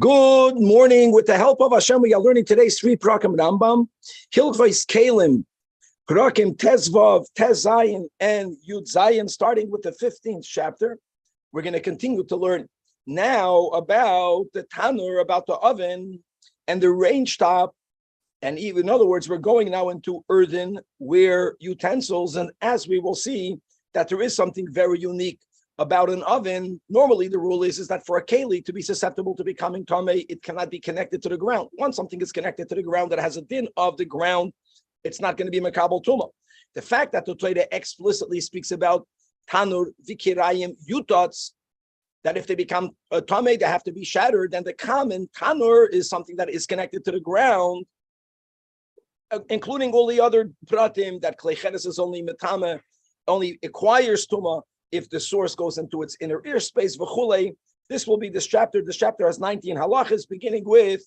Good morning. With the help of Hashem, we are learning today's three prakim Rambam, Hilchos Kalim, prakim Tezvav, Tezayin, and Yud Zayin, starting with the 15th chapter. We're going to continue to learn now about the tanur, about the oven, and the range top. And even, in other words, we're going now into earthenware utensils. And as we will see, that there is something very unique about an oven. Normally, the rule is that for a keli to be susceptible to becoming tamei, it cannot be connected to the ground. Once something is connected to the ground that has a din of the ground, it's not going to be mekabel tuma. The fact that the Torah explicitly speaks about tanur vikirayim yutats, that if they become tamei, they have to be shattered. And the common tanur is something that is connected to the ground, including all the other pratim, that kleichedes is only metame, only acquires tuma if the source goes into its inner ear space. V'chulei. This will be this chapter. This chapter has 19 halachas, beginning with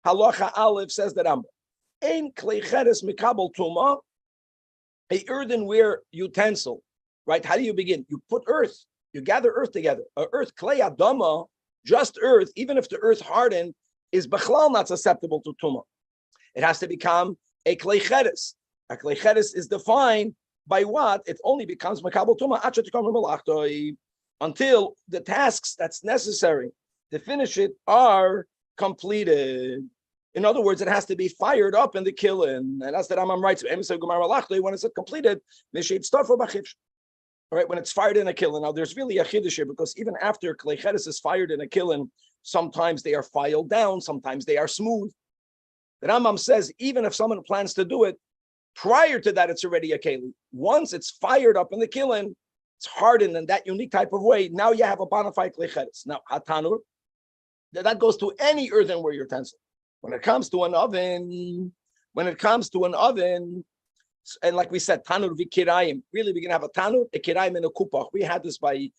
halacha aleph. Says the Rambam, ein kleichedes mikabel tuma, a earthenware utensil. Right? How do you begin? You put earth. You gather earth together. Earth, klei adama, just earth. Even if the earth hardened, is bechlal not susceptible to tuma. It has to become a kleichedes. A kleichedes is defined by what? It only becomes makabel tuma until the tasks that's necessary to finish it are completed. In other words, it has to be fired up in the kiln, and that's the Rambam writes. When it's completed, all right, when it's fired in a kiln. Now, there's really a chiddush here, because even after kleichedes is fired in a kiln, sometimes they are filed down, sometimes they are smooth. The Rambam says, even if someone plans to do it, prior to that, it's already a keli. Once it's fired up in the kiln, it's hardened in that unique type of way. Now you have a bona fide kleichedes. Now, hatanur, that goes to any earthenware utensil. When it comes to an oven, and like we said, tanur vikirayim, really we're going to have a tanur, a kirayim, and a kupach. We had this by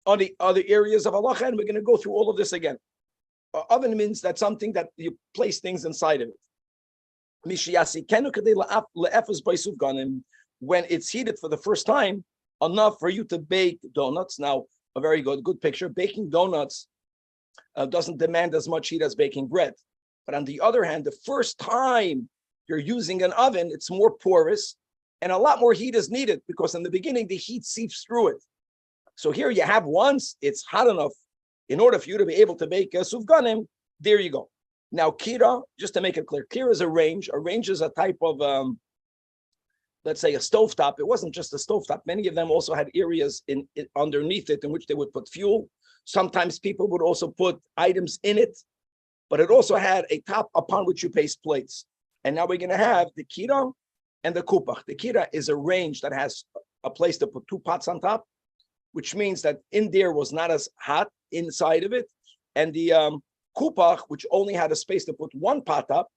other areas of halacha, and we're going to go through all of this again. Oven means that's something that you place things inside of it. When it's heated for the first time, enough for you to bake donuts. Now, a very good picture. Baking donuts doesn't demand as much heat as baking bread. But on the other hand, the first time you're using an oven, it's more porous, and a lot more heat is needed, because in the beginning, the heat seeps through it. So here you have, once it's hot enough, in order for you to be able to bake sufganim, there you go. Now, kira, just to make it clear, kira is a range. A range is a type of, let's say, a stovetop. It wasn't just a stovetop. Many of them also had areas underneath it in which they would put fuel. Sometimes people would also put items in it, but it also had a top upon which you place plates. And now we're going to have the kira and the kupach. The kira is a range that has a place to put two pots on top, which means that in there was not as hot inside of it. And the kupach, which only had a space to put one pot up,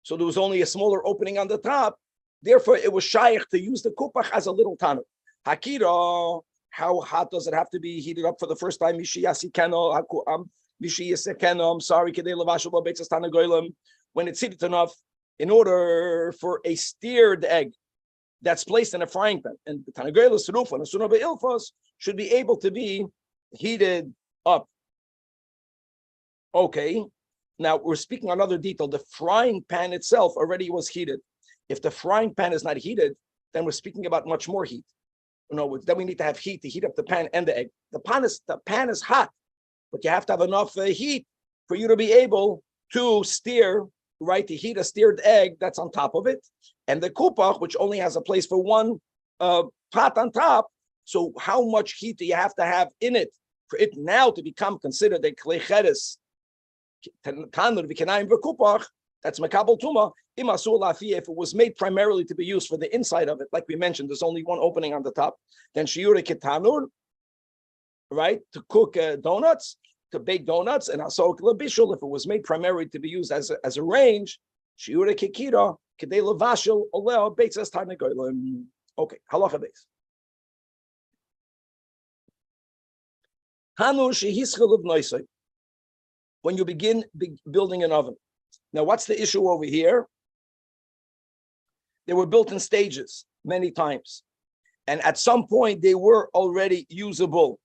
so there was only a smaller opening on the top. Therefore, it was shaykh to use the kupach as a little tanur. Hakira, how hot does it have to be heated up for the first time? When it's heated enough, in order for a steered egg that's placed in a frying pan, and the tanagoyla suruf and a sunaba ilfos should be able to be heated up. Okay, now we're speaking another detail. The frying pan itself already was heated. If the frying pan is not heated, then we're speaking about much more heat. In other words, then we need to have heat to heat up the pan and the egg. The pan is hot, but you have to have enough heat for you to be able to steer, right, to heat a steered egg that's on top of it. And the kupach, which only has a place for one pot on top. So how much heat do you have to have in it for it now to become considered a kleichedes? That's makabel tuma. If it was made primarily to be used for the inside of it, like we mentioned, there's only one opening on the top. Then shiure ketanur, right, to cook donuts, to bake donuts, and also lebishul. If it was made primarily to be used as a range, shiure kekira kedei levashil oleo beitzas tarnegolim. Okay, halacha base. Hanur shehischel of noisei. When you begin building an oven. Now, what's the issue over here? They were built in stages many times. And at some point, they were already usable.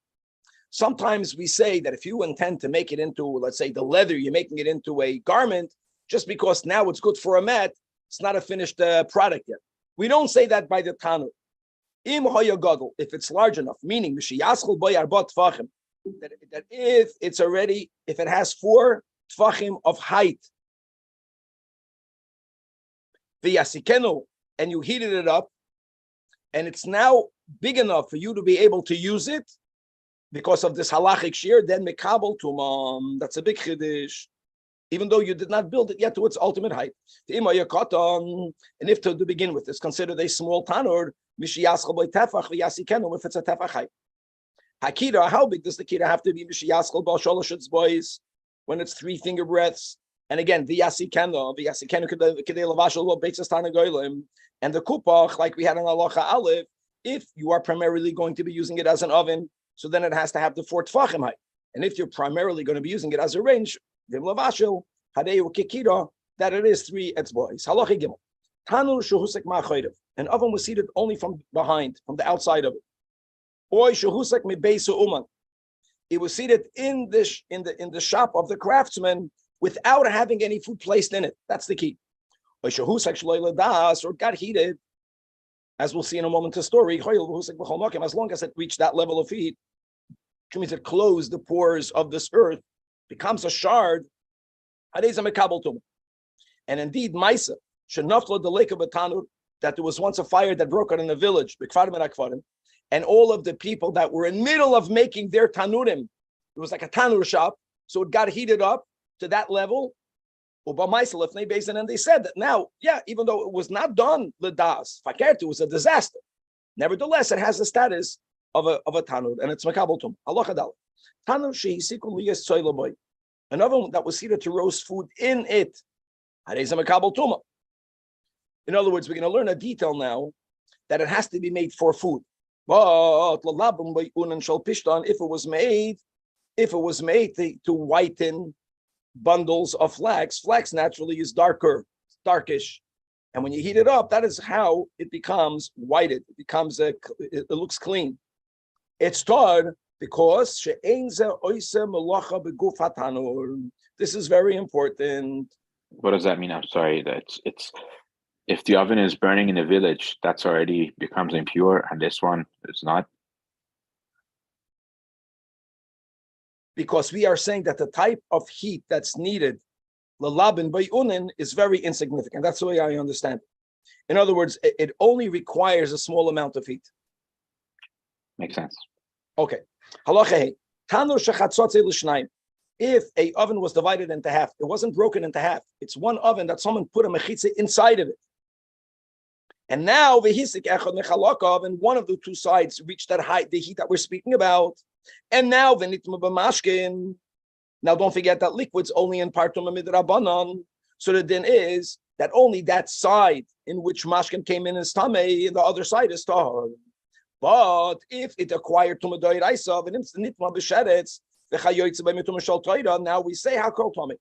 Sometimes we say that if you intend to make it into, let's say, the leather, you're making it into a garment, just because now it's good for a mat, it's not a finished product yet. We don't say that by the Tanur. If it's large enough, meaning that if it has 4 tfachim of height, and you heated it up, and it's now big enough for you to be able to use it because of this halachic shear, then mekabel tumam. That's a big chiddush. Even though you did not build it yet to its ultimate height. And if to begin with, it's considered a small tanur, if it's a tefach height. Hakira, how big does the kira have to be? When it's 3 finger breadths. And again, and the kupach, like we had in Halacha Aleph, if you are primarily going to be using it as an oven, so then it has to have the 4 tefachim height. And if you're primarily going to be using it as a range, that it is 3 etzbois. Halacha Gimel. Tanur shehusek ma'achaydev. An oven was seated only from behind, from the outside of it. Oy shehusek mebeisu uman. It was seated in the shop of the craftsman without having any food placed in it. That's the key. Or it got heated, as we'll see in a moment to story, as long as it reached that level of heat, which means it closed the pores of this earth, becomes a shard. And indeed, Maisa, Shenafla the lake of Batanur, that there was once a fire that broke out in a village, and all of the people that were in the middle of making their tanurim, it was like a tanur shop, so it got heated up to that level. And they said that now, even though it was not done ledas, it was a disaster. Nevertheless, it has the status of a tanur, and it's makabel tum. Tanur shehisikul liyas tzoylaboy. An oven that was seated to roast food in it. In other words, we're going to learn a detail now that it has to be made for food. But if it was made to whiten bundles of flax naturally is darkish. And when you heat it up, that is how it becomes whited. It looks clean. It's tarred because this is very important. What does that mean? I'm sorry. It's if the oven is burning in a village, that's already becomes impure, and this one is not. Because we are saying that the type of heat that's needed, lalabin bayunin, is very insignificant. That's the way I understand it. In other words, it only requires a small amount of heat. Makes sense. Okay. If a oven was divided into half, it wasn't broken into half. It's one oven that someone put a mechitza inside of it. And now and one of the 2 sides reached that height, the heat that we're speaking about. And now don't forget that liquid's only in partum midrabanan. So the din is that only that side in which mashkin came in is tamei, and the other side is tahor. But if it acquired tumadoy raisav and it's nitma b'sheretz, now we say how called tamei.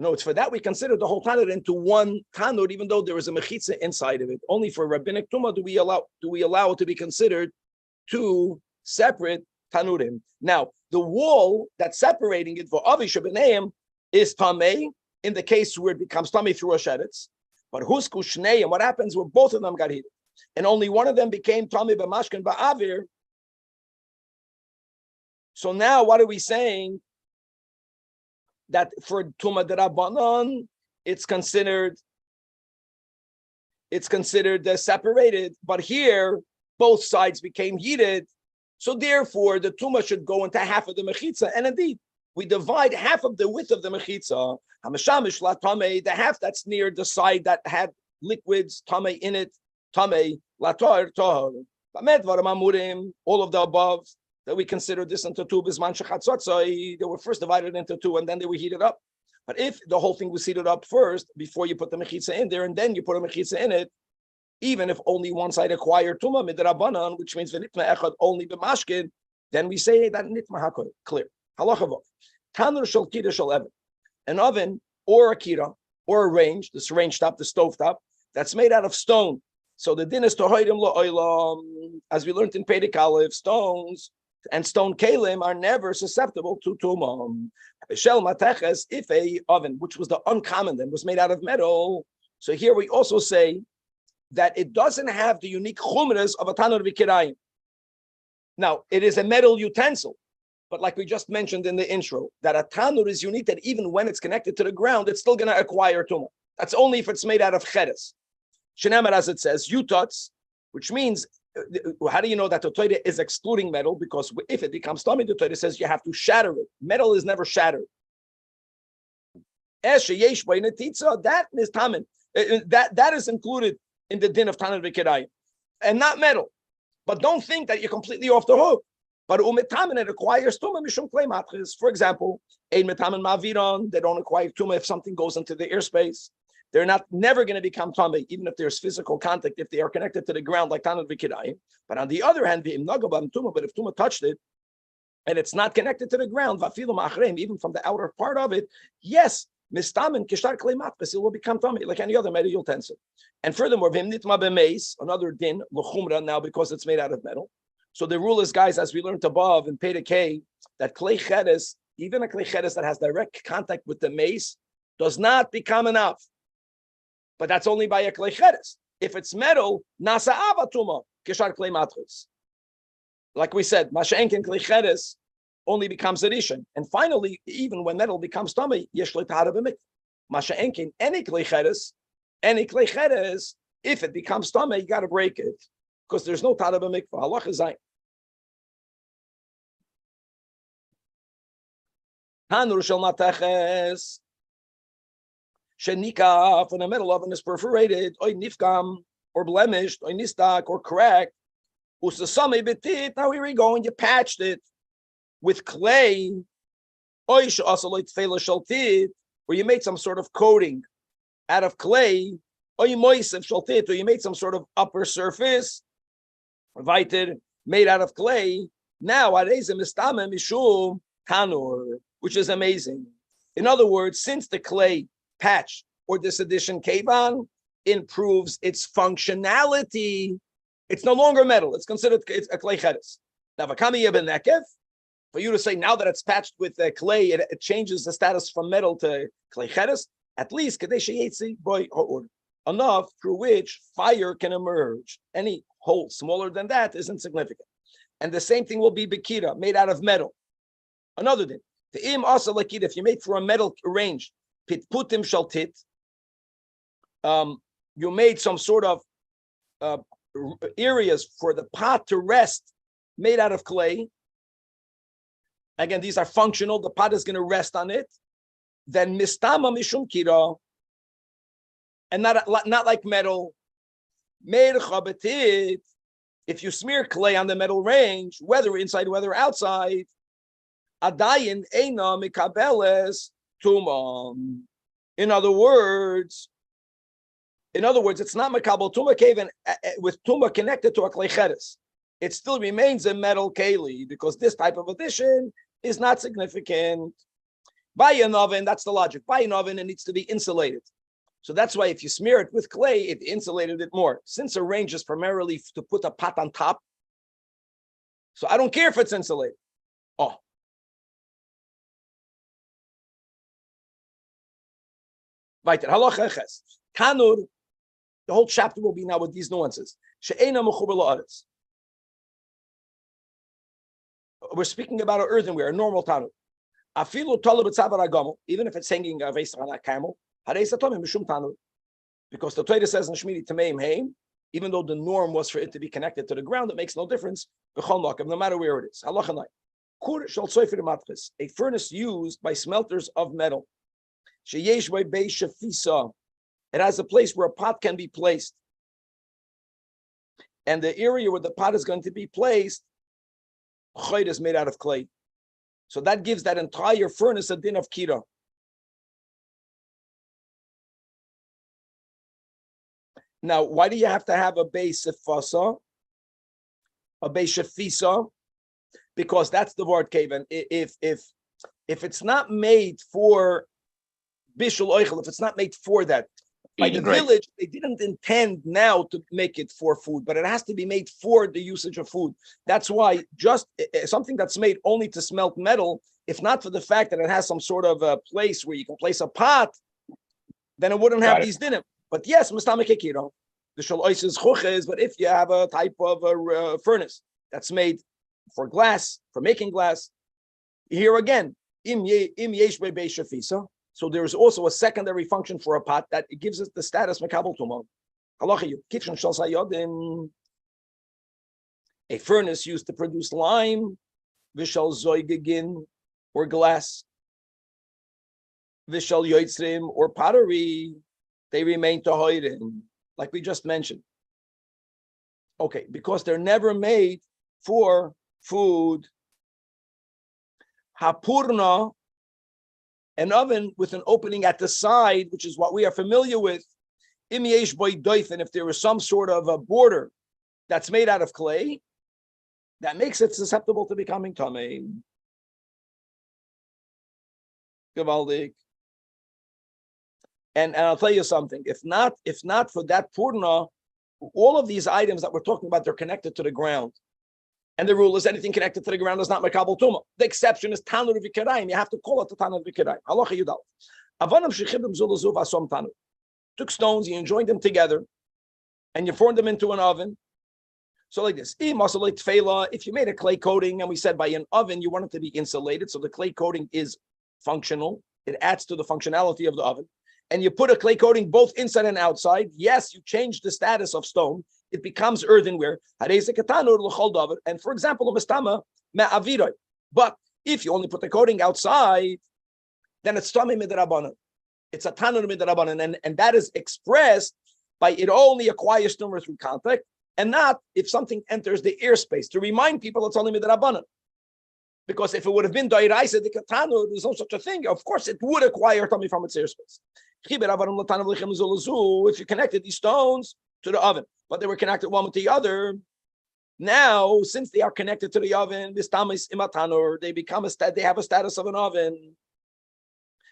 No, it's for that we consider the whole tanur into one tanur, even though there is a mechitza inside of it. Only for rabbinic tuma do we allow it to be considered 2 separate tanurim. Now, the wall that's separating it for avisha b'neim is tamei in the case where it becomes tamei through a sheretz. But husku shnei, and what happens where both of them got heated, and only one of them became tamei b'mashkin ba'avir. So now, what are we saying? That for Tuma D'Rabbanan, it's considered separated, but here both sides became heated. So therefore, the Tuma should go into half of the Mechitza. And indeed, we divide half of the width of the Mechitza, Hamashamish La Tamei, the half that's near the side that had liquids, Tamei in it, Tamei, La Tar, Tahor. All of the above, that we consider this into 2 bisman shechatzotzai, they were first divided into 2 and then they were heated up. But if the whole thing was heated up first before you put the mechitza in there and then you put a mechitza in it, even if only one side acquired tuma midrabanan, which means v'nitma echad only b'mashkin, then we say that nitma hakol. Clear. Halacha vav. Tanur shel kira shel even. An oven or a kira or a range, this range top, the stove top, that's made out of stone. So the din is tohoidim la'olam, as we learned in Perek Aleph, stones and stone kalim are never susceptible to tumah. Shel mateches, if a oven, which was the uncommon, then was made out of metal. So here we also say that it doesn't have the unique chumras of a tanur v'kirayim. Now, it is a metal utensil, but like we just mentioned in the intro, that a tanur is unique, that even when it's connected to the ground, it's still going to acquire tumah. That's only if it's made out of cheres. Shenemar, as it says, yutats, which means, how do you know that the Torah is excluding metal? Because if it becomes tummy, the Torah says you have to shatter it. Metal is never shattered. That is tamen. That is included in the din of Tanur v'Kirayim, and not metal. But don't think that you're completely off the hook. But umetamen, it acquires tumah mishum klei matris. For example, ein metamen maviron, they don't acquire tumah if something goes into the airspace. They're never going to become tummy, even if there's physical contact, if they are connected to the ground like Tanur v'Kirayim. But on the other hand, but if tumah touched it, and it's not connected to the ground, even from the outer part of it, yes, mistamen kishtar klei matris, it will become tummy like any other metal utensil. And furthermore, another din l'chumra now because it's made out of metal. So the rule is, guys, as we learned above in Perek K, that klei cheres, even a klei cheres that has direct contact with the mace, does not become enough. But that's only by a klei cheres. If it's metal, nasa avatuma kishar klei matris. Like we said, masha'enken klei cheres only becomes a rishon. And finally, even when metal becomes tummy, yesh le'tahara b'mikvah. Masha'enken any klei cheres, if it becomes tummy, you got to break it because there's no tahara b'mikvah. Halacha zayin. Tanur shel mateches. Shenika, when a metal oven is perforated, or nifkam, or blemished, or nistak, or cracked, usasame betit. Now here we go, and you patched it with clay, or you made some sort of coating out of clay, or you made some sort of upper surface, made out of clay. Now, which is amazing. In other words, since the clay patch or this addition kevan improves its functionality, it's no longer metal. It's considered a clay cheres. Now, for you to say now that it's patched with clay, it changes the status from metal to clay cheres. At least enough through which fire can emerge. Any hole smaller than that is insignificant. And the same thing will be bikira, made out of metal. Another thing, the im also lakid, if you made for a metal range, pitputim shaltit, you made some sort of areas for the pot to rest, made out of clay. Again, these are functional. The pot is going to rest on it. Then mistama mishum kira, and not like metal. If you smear clay on the metal range, whether inside, whether outside, adayin eina mikabeles tumam. In other words, it's not makabel tuma kaven with tuma connected to a clay cheres. It still remains a metal keli because this type of addition is not significant. By an oven, that's the logic. By an oven, it needs to be insulated. So that's why if you smear it with clay, it insulated it more. Since a range is primarily to put a pot on top, so I don't care if it's insulated. Oh. Tanur, the whole chapter will be now with these nuances. We're speaking about an earthenware, a normal tanur. Even if it's hanging on a camel, because the Torah says in Shmini Tameim Haim, even though the norm was for it to be connected to the ground, it makes no difference, no matter where it is. A furnace used by smelters of metal. It has a place where a pot can be placed. And the area where the pot is going to be placed, is made out of clay. So that gives that entire furnace a din of kira. Now, why do you have to have a base sefasa, a base shefisa? Because that's the word kaven. If it's not made for bishul oichel, if it's not made for that, By the Eating, right. village, they didn't intend now to make it for food, but it has to be made for the usage of food. That's why just something that's made only to smelt metal, if not for the fact that it has some sort of a place where you can place a pot, then it wouldn't have Got it. these dinim. But yes, Mustama Kekiro, the Shalois is chuches, but if you have a type of a furnace that's made for glass, for making glass, here again, im yesh be shafisa. So there is also a secondary function for a pot that it gives us the status mekabel tumah. Halacha kitchen shal sayodin. A furnace used to produce lime, vishal zoygegin, or glass, vishal yoitzrim, or pottery. They remain tahoirin, like we just mentioned. Okay, because they're never made for food. Hapurna, an oven with an opening at the side, which is what we are familiar with. Im yesh boy doithin, if there is some sort of a border that's made out of clay, that makes it susceptible to becoming tamei. Gewaldig. And I'll tell you something. If not for that purna, all of these items that we're talking about, they're connected to the ground. And the rule is anything connected to the ground is not mekabel tumah. The exception is tanur v'kirayim. You have to call it the tanur v'kirayim. Halacha yudal. Avanam shechidim zulazu v'asom tanur. Took stones, you joined them together, and you formed them into an oven. So like this, if you made a clay coating, and we said by an oven, you want it to be insulated, so the clay coating is functional. It adds to the functionality of the oven. And you put a clay coating both inside and outside. Yes, you change the status of stone. It becomes earthenware. And for example, but if you only put the coating outside, then it's tamei midrabanan. It's a tanur midrabanan, and that is expressed by it only acquires tumor through contact, and not if something enters the airspace. To remind people, it's only midrabanan. Because if it would have been dairaisa the katanu, there's no such a thing. Of course, it would acquire tummy from its airspace. If you connected these stones to the oven, but they were connected one with the other, now since they are connected to the oven, this tamis imatanur, they have a status of an oven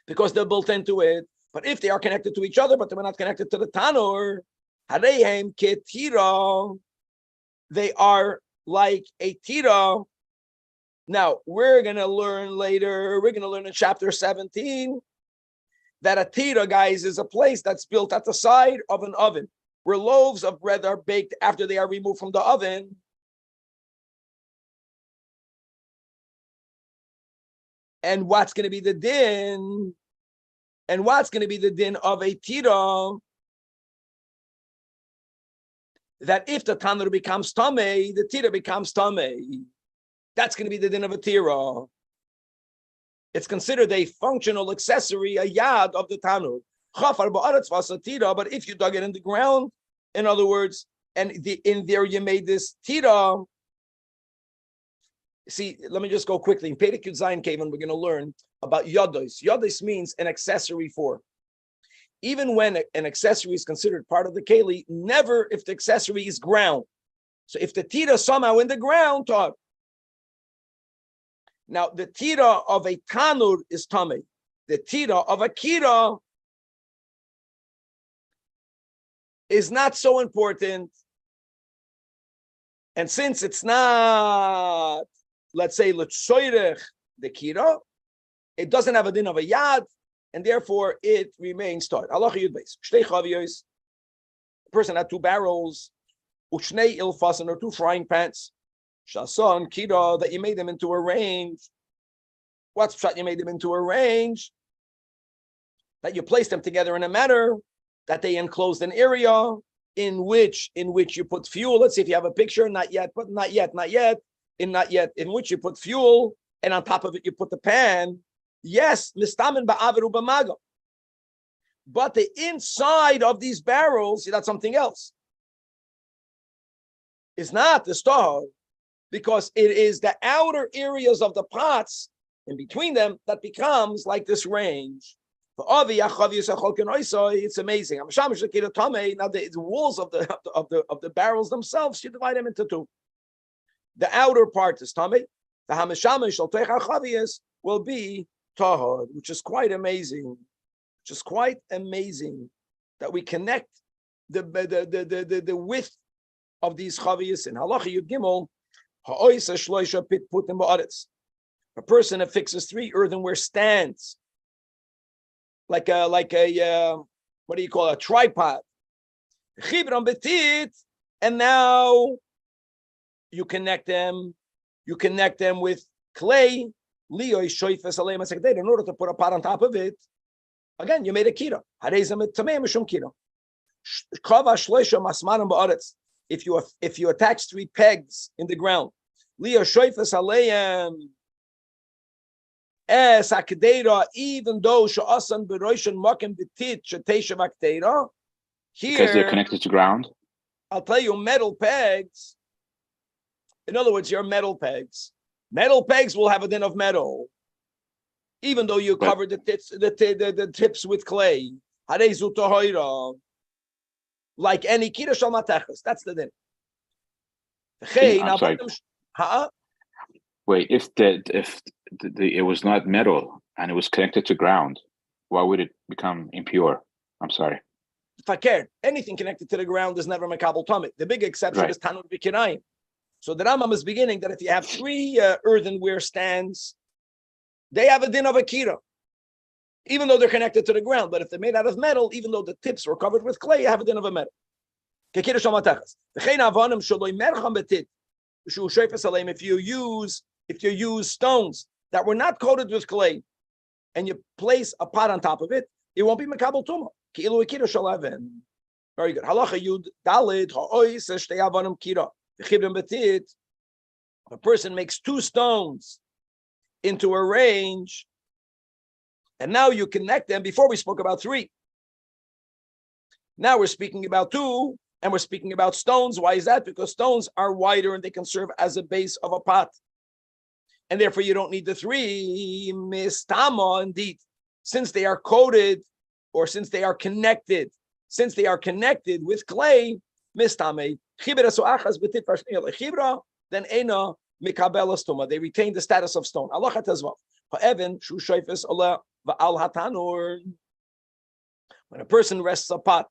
because they're built into it. But if they are connected to each other, but they were not connected to the tanur, harehem ketira, they are like a tira. Now, we're going to learn later, we're going to learn in chapter 17, that a tira, guys, is a place that's built at the side of an oven, where loaves of bread are baked after they are removed from the oven. And what's going to be the din? And what's going to be the din of a tira? That if the tanur becomes tamei, the tira becomes tamei. That's going to be the din of a tira. It's considered a functional accessory, a yad of the tanur. But if you dug it in the ground, in other words, and in there you made this tira. See, let me just go quickly. In Perek Yud Zayin Kavan, we're going to learn about yodos. Yodos means an accessory for. Even when an accessory is considered part of the keli, never if the accessory is ground. So if the tira somehow in the ground, taught. Now, the tira of a tanur is tamei. The tira of a kira is not so important. And since it's not, let's say, l'tsoyrech the kira, it doesn't have a din of a yad, and therefore it remains taught. Halacha yud beis. Shtei chaviyos. A person had two barrels, uchnei ilfasen, or two frying pans. Shason kira, that you made them into a range. What's pshat? You made them into a range. That you placed them together in a manner that they enclosed an area in which you put fuel. Let's see if you have a picture. Not yet, but not yet. In which you put fuel, and on top of it you put the pan. Yes, mistamen ba'averu b'maga. But the inside of these barrels, see, that's something else. It's not the star, because it is the outer areas of the pots in between them that becomes like this range. It's amazing. Now the walls of the barrels themselves, you divide them into two. The outer part is tamei. The hamishamish al teich will be tahor, which is quite amazing. that we connect the width of these chaviyas in halacha yud gimel. Ha'oisa shloisha pit putim ba'aretz. A person that fixes 3 earthenware stands, like a what do you call it, a tripod. Chibram betit, and now you connect them with clay. In order to put a pot on top of it, again, you made a kira. If you attach 3 pegs in the ground, even though Because they're here, connected to ground. I'll tell you, metal pegs. In other words, your metal pegs. Metal pegs will have a din of metal, even though you covered the tips with clay. Like any kira shal matechus. That's the din. I'm sorry. Wait, if it was not metal and it was connected to ground, why would it become impure? I'm sorry. Fakir, anything connected to the ground is never makabel tamid. The big exception is tanur b'kinayim. So the Rambam is beginning that if you have 3 earthenware stands, they have a din of akira, even though they're connected to the ground. But if they're made out of metal, even though the tips were covered with clay, you have a din of a metal. If you use stones that were not coated with clay, and you place a pot on top of it, it won't be makabel tuma. Very good. Halacha yud dalid ha'ois shtei avanim kira. If a person makes 2 stones into a range, and now you connect them. Before we spoke about 3. Now we're speaking about 2, and we're speaking about stones. Why is that? Because stones are wider and they can serve as a base of a pot. And therefore you don't need the 3. Mistama, indeed. Since they are coated, or since they are connected with clay, mistame. Then ena mikabela stoma. They retain the status of stone. Allah tezvav. When a person rests a pot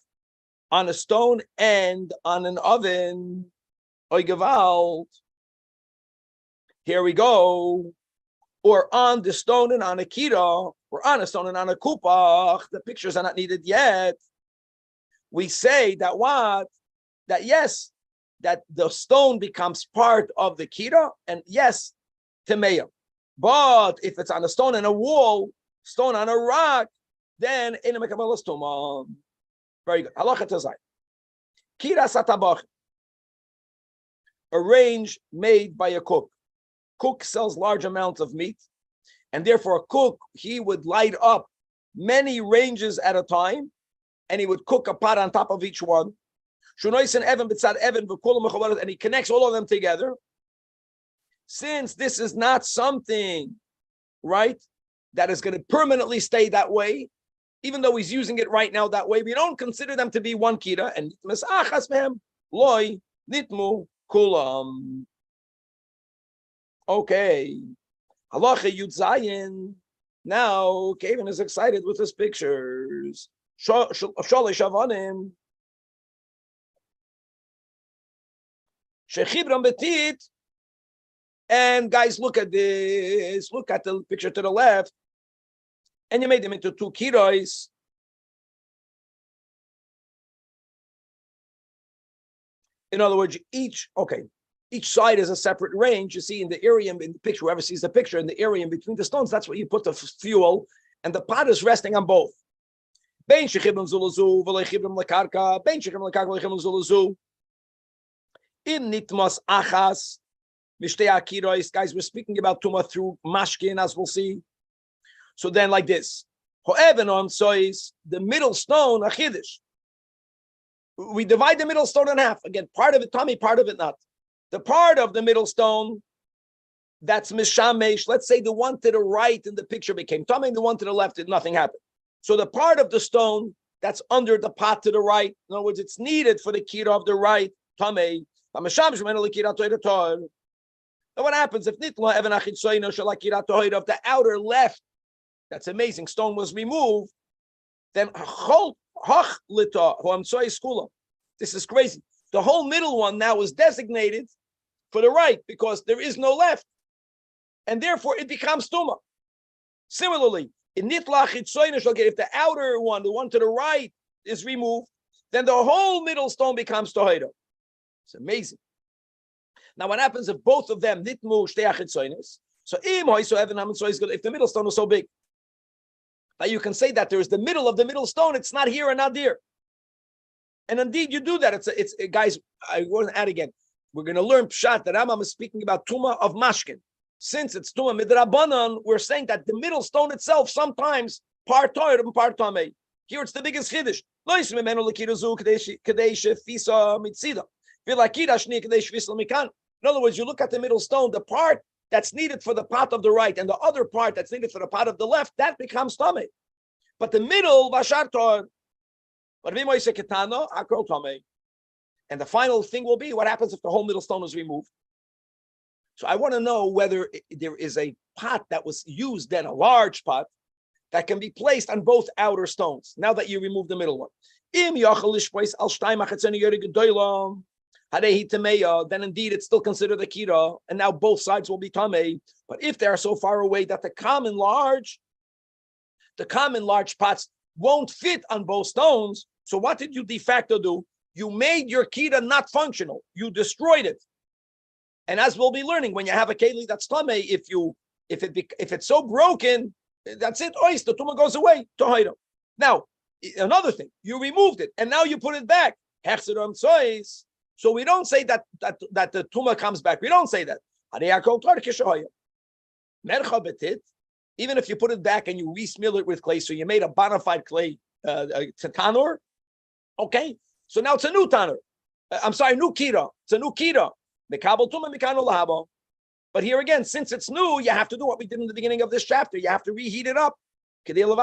on a stone and on an oven, here we go, or on the stone and on a kira, or on a stone and on a kupach, the pictures are not needed yet. We say that what? That yes, that the stone becomes part of the kira, and yes, temeya. But if it's on a stone and a wall, stone on a rock, then in a mekabel stoma. Very good. Halacha tazai. Kira satabach. A range made by a cook. Cook sells large amounts of meat, and therefore a cook, he would light up many ranges at a time, and he would cook a pot on top of each one. And he connects all of them together. Since this is not something, right, that is going to permanently stay that way, even though he's using it right now that way, we don't consider them to be one kira. And loy nitmu kulam. Okay. Halacha Yud Zayin. Now, Kevin is excited with his pictures. Sholish Avanim. Shechibram Betit. And guys, look at this. Look at the picture to the left. And you made them into 2 kiros. In other words, each side is a separate range. You see in the area in the picture, whoever sees the picture, in the area in between the stones, that's where you put the fuel, and the pot is resting on both. In nitmas achas, guys, we're speaking about tuma through mashkin, as we'll see. So then, like this, the middle stone a chiddush. We divide the middle stone in half. Again, part of it tummy, part of it not. The part of the middle stone that's mishamesh. Let's say the one to the right in the picture became tummy, and the one to the left did nothing happen. So the part of the stone that's under the pot to the right, in other words, it's needed for the kira of the right tummy. Now what happens if nitla even achitzoyno shalakira tohid of the outer left? That's amazing. Stone was removed. Then Hach lita hoamtsoy skula. This is crazy. The whole middle one now is designated for the right because there is no left, and therefore it becomes tuma. Similarly, in nitlach itzoyne shogeg, if the outer one, the one to the right, is removed, then the whole middle stone becomes tohida. It's amazing. Now, what happens if both of them nitmu shteach itzoynes? So if the middle stone is so big, now you can say that there is the middle of the middle stone. It's not here and not there. And indeed, you do that. It's guys. I want to add again. We're going to learn pshat that Rambam is speaking about tuma of mashkin. Since it's tuma midrabanan, we're saying that the middle stone itself sometimes part toyer and part tamei. Here it's the biggest chiddush. In other words, you look at the middle stone, the part that's needed for the pot of the right and the other part that's needed for the pot of the left, that becomes tamei. But the middle vashar toyer. And the final thing will be what happens if the whole middle stone is removed. So I want to know whether there is a pot that was used then, a large pot, that can be placed on both outer stones, now that you remove the middle one. Then indeed it's still considered a kira, and now both sides will be tamei. But if they are so far away that the common large pots won't fit on both stones, so what did you de facto do? You made your kira not functional. You destroyed it. And as we'll be learning, when you have a keli that's tamei, if it's so broken, that's it. Ois, the tuma goes away. Tohaira. Now, another thing, you removed it and now you put it back. So we don't say that the tuma comes back. We don't say that. Even if you put it back and you re-smear it with clay, so you made a bona fide clay tanur, okay? So now it's a new tanur. New kira. It's a new kira. But here again, since it's new, you have to do what we did in the beginning of this chapter. You have to reheat it up. Like we had on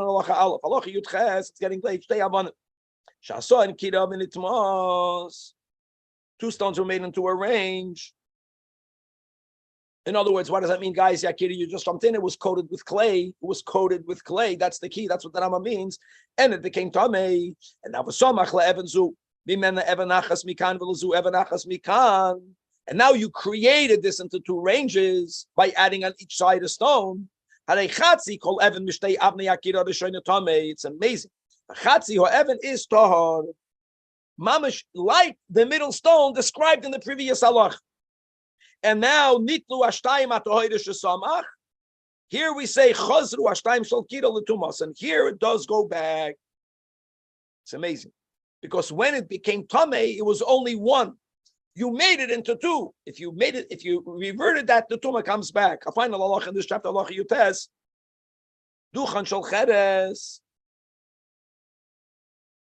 halacha aleph. Halacha yudches, it's getting late. Shasa and kira minitmas. Two stones were made into a range. In other words, what does that mean, guys? Yakiri, you just jumped in. It was coated with clay. It was coated with clay. That's the key. That's what the Rambam means. And it became tamei. And now v'samach le'evenzu b'mena evenachas mikan v'lezu evenachas mikan. And now you created this into two ranges by adding on each side a stone. It's amazing. Chatzi ha'even is tahar. Mamish, like the middle stone described in the previous halach. And now, nitlu ashtayim atohayde shesamach. Here we say chazru ashtayim shel kira letumas, and here it does go back. It's amazing, because when it became tamei, it was only one. You made it into two. If you reverted that, the tuma comes back. A final halach in this chapter, halach yutes, duchan shel cheres,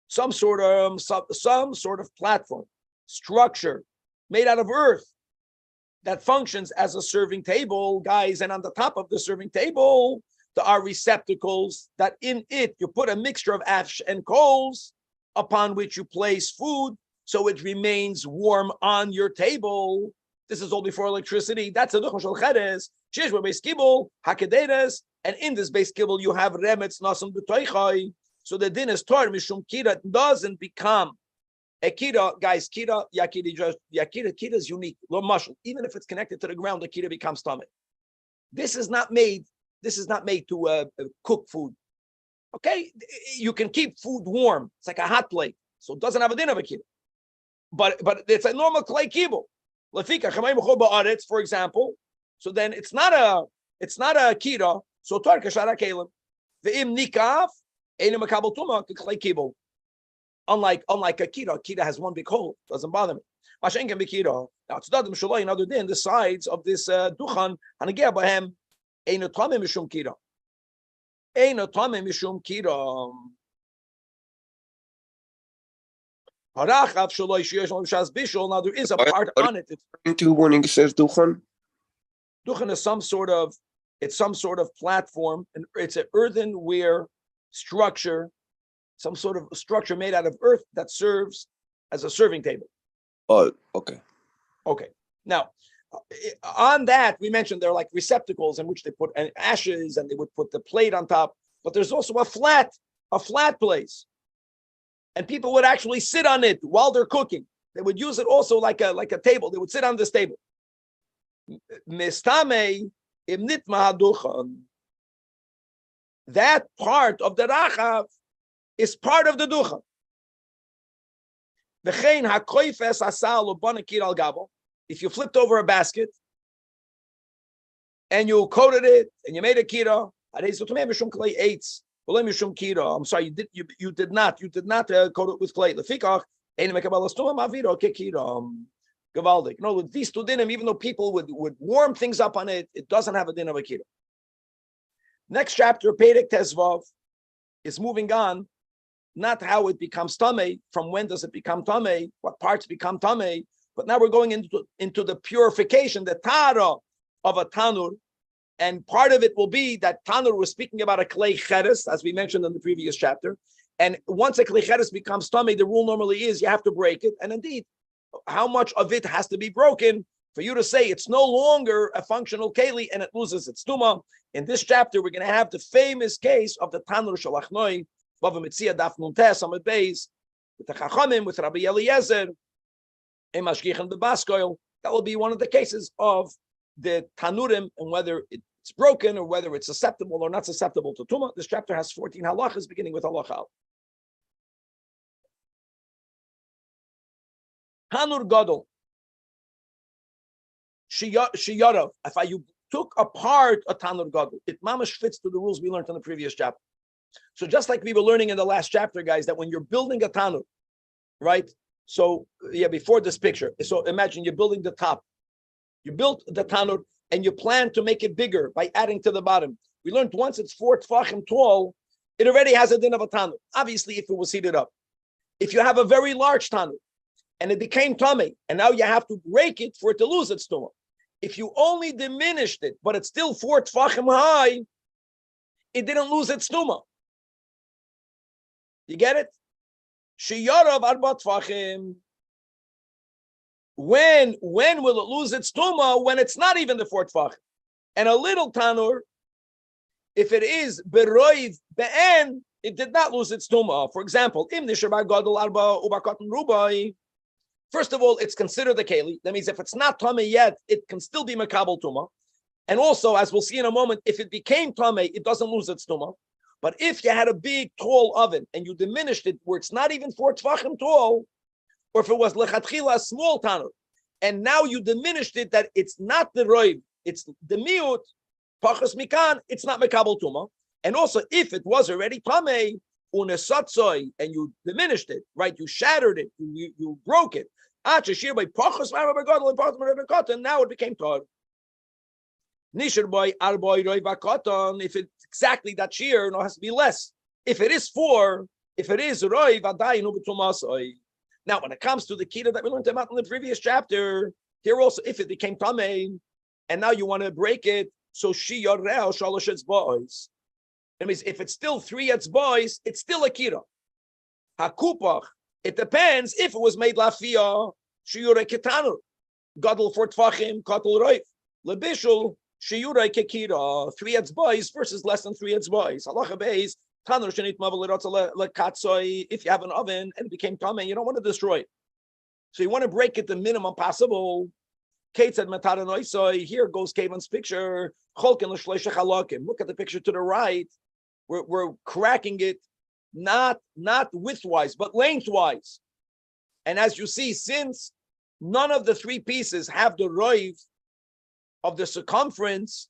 some sort of platform, structure made out of earth that functions as a serving table, guys, and on the top of the serving table, there are receptacles that in it you put a mixture of ash and coals upon which you place food, so it remains warm on your table. This is all before electricity. That's a duchon shel cheres, shesh beis kibul, hakederes, and in this beis kibul you have remetz nasim b'toichai. So the din is tor mishum kira doesn't become a kira, guys. Kira is unique. Lo mashal. Even if it's connected to the ground, the kira becomes tamei. This is not made to cook food. Okay, you can keep food warm. It's like a hot plate, so it doesn't have a din of a kira. But it's a normal clay kibul. Lefika chamayim b'chol ba'aretz, for example. So then it's not a kira. So tor kashara kelim. Ve'im nikaf ein makabel tuma clay kibul. Unlike a kira has one big hole, doesn't bother me. Now it's dadim shaloi, other than the sides of this duchan hanageh bahem ein tamei mishum kira. Ein tamei mishum kira. Harachav shaloi sheyesh l'shas bishul. Now there is a part on it. Into when it says duchan. Duchan is some sort of platform, and it's an earthenware structure. Some sort of structure made out of earth that serves as a serving table. Oh, okay. Okay. Now, on that, we mentioned there are like receptacles in which they put ashes and they would put the plate on top. But there's also a flat a flat place, and people would actually sit on it while they're cooking. They would use it also like a table. They would sit on this table. Mistame im nitma haduchan. That part of the rachav is part of the duchan. V'chein hakoifes asal ubanakir al gabo. If you flipped over a basket and you coated it and you made a kira, I'm sorry, you did not coat it with clay. No, these two dinim, even though people would warm things up on it, it doesn't have a din of a kira. Next chapter, Perek Tezvav, is moving on, not how it becomes tamei, from when does it become tamei, what parts become tamei, but now we're going into the purification, the tara of a tanur, and part of it will be that tanur was speaking about a clay cheres, as we mentioned in the previous chapter, and once a clay cheres becomes tamei, the rule normally is you have to break it, and indeed, how much of it has to be broken for you to say it's no longer a functional keli and it loses its tuma. In this chapter, we're going to have the famous case of the Tanur Shalachnoi, Bava Mitzia Daf Nun Tes Amud Beis, with the Chachamim, with Rabbi Eliezer, Emashgich and the Baskoil. That will be one of the cases of the Tanurim and whether it's broken or whether it's susceptible or not susceptible to tuma. This chapter has 14 halachas, beginning with halacha al. Tanur Gadol. Shiyarav. If you took apart a Tanur Gadol, it mamash fits to the rules we learned in the previous chapter. So just like we were learning in the last chapter, guys, that when you're building a Tanur, right? So yeah, before this picture, so imagine you're building the top. You built the Tanur and you plan to make it bigger by adding to the bottom. We learned once it's 4 tfachim tall, it already has a din of a Tanur. Obviously, if it was heated up. If you have a very large Tanur and it became tamei, and now you have to break it for it to lose its tumah. If you only diminished it, but it's still 4 tfachim high, it didn't lose its tumah. You get it? Sheyarav arba tfachim. When will it lose its tuma? When it's not even the 4 tfachim. And a little tanur, if it is beroiv be'en, it did not lose its tuma. For example, im nishabar gadol arba ubakotten rubai. First of all, it's considered a keli. That means if it's not tamei yet, it can still be makabel tuma. And also, as we'll see in a moment, if it became tamei, it doesn't lose its tuma. But if you had a big, tall oven and you diminished it where it's not even 4 tfachim tall, or if it was lechatchila, a small tanur, and now you diminished it that it's not the roiv, it's the miut, pachas mikan, it's not mekabel tuma. And also, if it was already tamei, unesatzoi, and you diminished it, right? You shattered it, you broke it. Achashir by pachas and now it became tar. Nishar boy arboy roiv akoton. If it's exactly that shear, no, it has to be less. If it is 4, if it is roiv adayinu b'tumasoi. Now, when it comes to the kita that we learned about in the previous chapter, here also, if it became tamei, and now you want to break it, so she yorel shalosh etzba'os. That means if it's still 3 etzba'os, it's still a kita. Hakupach. It depends if it was made lafia shiyurei ketanur, gadol 4 tfachim, katul roif, lebishul shiyurei kekira, 3 etzba'os versus less than 3 etzba'os. Halacha beis. If you have an oven and it became tamei, you don't want to destroy it. So you want to break it the minimum possible. Kate said, here goes Kavan's picture. Look at the picture to the right. We're cracking it, not widthwise, but lengthwise. And as you see, since none of the 3 pieces have the roiv of the circumference,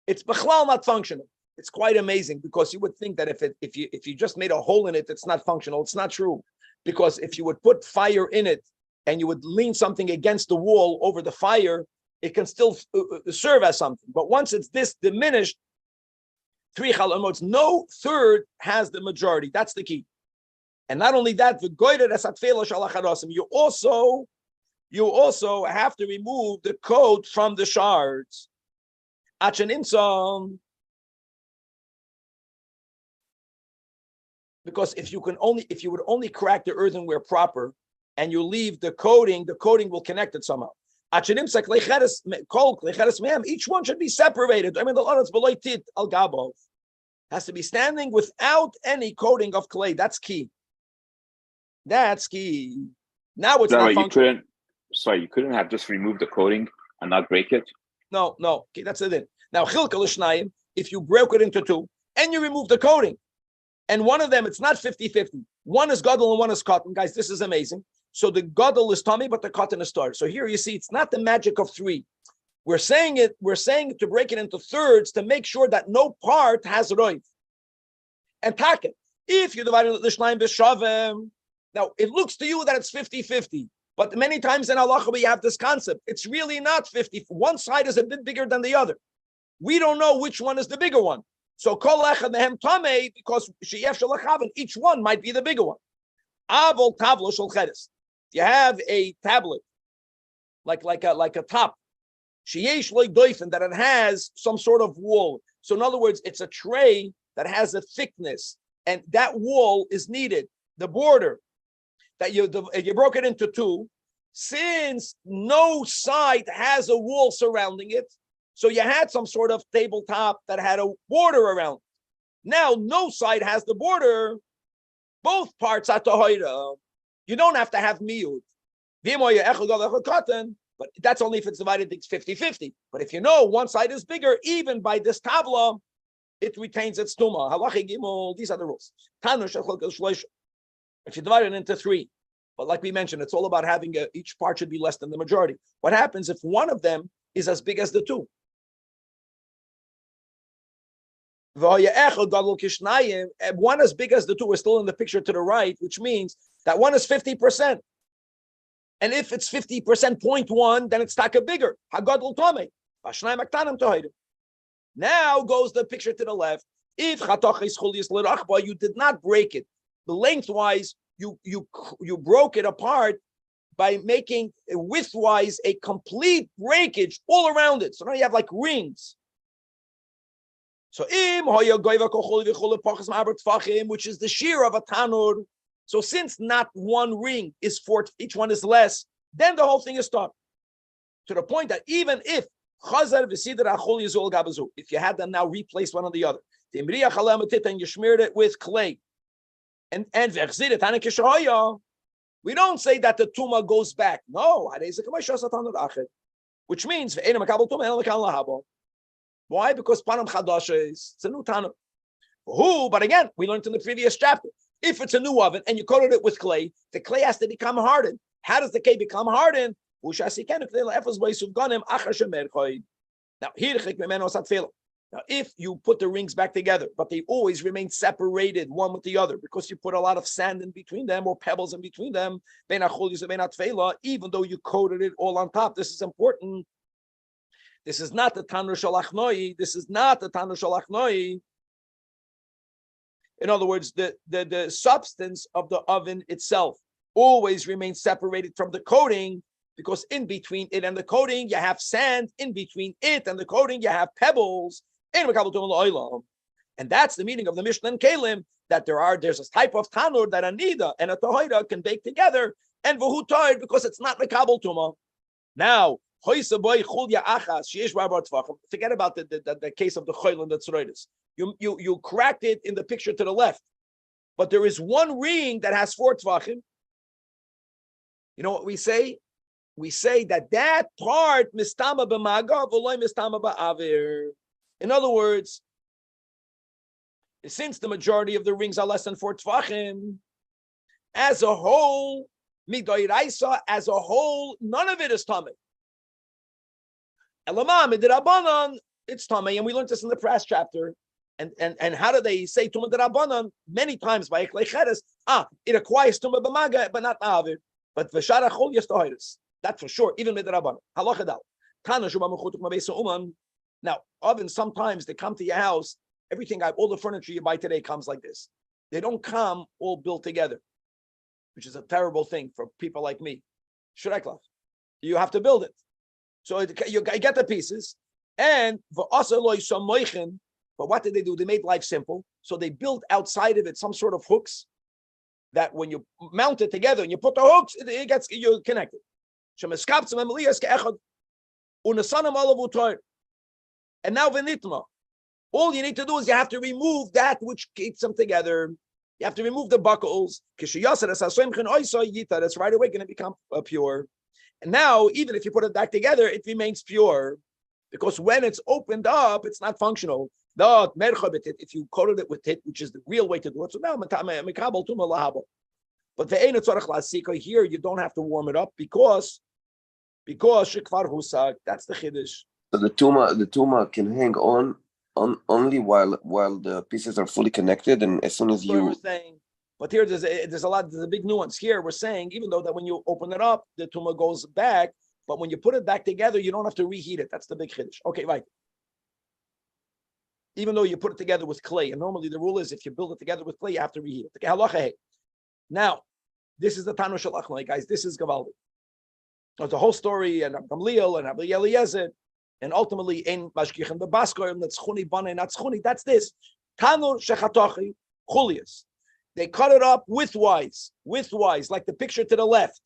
it's bechlal not functional. It's quite amazing because you would think that if you just made a hole in it, it's not functional. It's not true, because if you would put fire in it and you would lean something against the wall over the fire, it can still serve as something. But once it's this diminished, 3 chalamots, no third has the majority. That's the key. And not only that, you also have to remove the coat from the shards. Because if you would only crack the earthenware proper and you leave the coating will connect it somehow. Each one should be separated. I mean, the Has to be standing without any coating of clay. That's key. That's key. Now it's not functional. You couldn't have just removed the coating and not break it? No. Okay, that's it. Now, chilka l'shnayim, if you broke it into two and you remove the coating, and one of them, it's not 50-50. One is gadol and one is cotton. Guys, this is amazing. So the gadol is tummy, but the cotton is star. So here you see, it's not the magic of three. We're saying it to break it into thirds to make sure that no part has roiv. And take it. If you divide it l'shnayim b'shavim, now it looks to you that it's 50-50. But many times in halacha we have this concept. It's really not 50. One side is a bit bigger than the other. We don't know which one is the bigger one. So kol echad mehem tamei, because she'ef shalachavin, each one might be the bigger one. Avol tavlo shel cheres. You have a tablet, like a top. Sheyesh loy doifen, that it has some sort of wall. So in other words, it's a tray that has a thickness, and that wall is needed. The border that you broke it into two, since no side has a wall surrounding it. So you had some sort of tabletop that had a border around. Now no side has the border. Both parts are tohoira. You don't have to have miyud. But that's only if it's divided 50-50. But if you know one side is bigger, even by this tabla, it retains its tuma. Halacha gimel. These are the rules. If you divide it into three, but like we mentioned, it's all about having each part should be less than the majority. What happens if one of them is as big as the two? One as big as the two is still in the picture to the right, which means that one is 50%. And if it's 50%, 0.1, then it's taka bigger. Now goes the picture to the left. If you did not break it, the lengthwise, you broke it apart by making widthwise a complete breakage all around it. So now you have like rings. So which is the shear of a tanur. So since not one ring is for each one is less, then the whole thing is stopped. To the point that even if you had them now replace one on the other, and you smeared it with clay, and we don't say that the tuma goes back. No, which means why? Because panam chadasha is a new tana. Who? But again, we learned in the previous chapter. If it's a new oven and you coated it with clay, the clay has to become hardened. How does the clay become hardened? Now, if you put the rings back together, but they always remain separated one with the other because you put a lot of sand in between them or pebbles in between them, even though you coated it all on top, this is important. This is not the Tanur Shalachnoi. This is not the Tanur Shalachnoi. In other words, the substance of the oven itself always remains separated from the coating, because in between it and the coating, you have sand. In between it and the coating, you have pebbles. And that's the meaning of the Mishnah and Kalim, that there's a type of tanur that a nida and a tohida can bake together, and v'hu toid, because it's not mekabel tuma. Now, forget about the case of the choil and the tzroidus. You cracked it in the picture to the left, but there is one ring that has 4 tvachim. You know what we say? We say that part mistama b'maga v'loy mistama ba'avir. In other words, since the majority of the rings are less than 4 tvachim, as a whole, midoiraisa, as a whole, none of it is tamei. Elamam midirabanan, it's tamei, and we learned this in the past chapter. And how do they say tumah derabanan? Many times by eklecheres, it acquires tumah b'maga, but not avir. But v'shara chol yes tohiris. That's for sure, even midirabanan. Halacha dal. Tana shuba mechutuk mabesa uman. Now, ovens, sometimes they come to your house, all the furniture you buy today comes like this. They don't come all built together, which is a terrible thing for people like me. Shreklach. You have to build it. So you get the pieces, and but what did they do? They made life simple. So they built outside of it some sort of hooks that when you mount it together and you put the hooks, you're connected. And now v'nitma. All you need to do is you have to remove that which keeps them together. You have to remove the buckles. That's right away going to become pure. And now, even if you put it back together, it remains pure. Because when it's opened up, it's not functional. If you coated it with tit, which is the real way to do it, so now but here you don't have to warm it up because shikvar husak. That's the chiddush. So the tuma can hang on only while the pieces are fully connected, and as soon as We're saying, but here there's a big nuance here. We're saying even though that when you open it up, the tuma goes back, but when you put it back together, you don't have to reheat it. That's the big chiddush. Okay, right. Even though you put it together with clay, and normally the rule is if you build it together with clay, you have to reheat it. Okay, halacha hey. Now, this is the Tanu Shalachmai, guys. This is Gavaldi. It's a whole story, and Gamliel and Rabbi Eliezer, and ultimately in Mashkichem the Baskoim, that's Chuni Bane, not Chuni. That's this Tanu Shechatochi Chulias. They cut it up widthwise, like the picture to the left,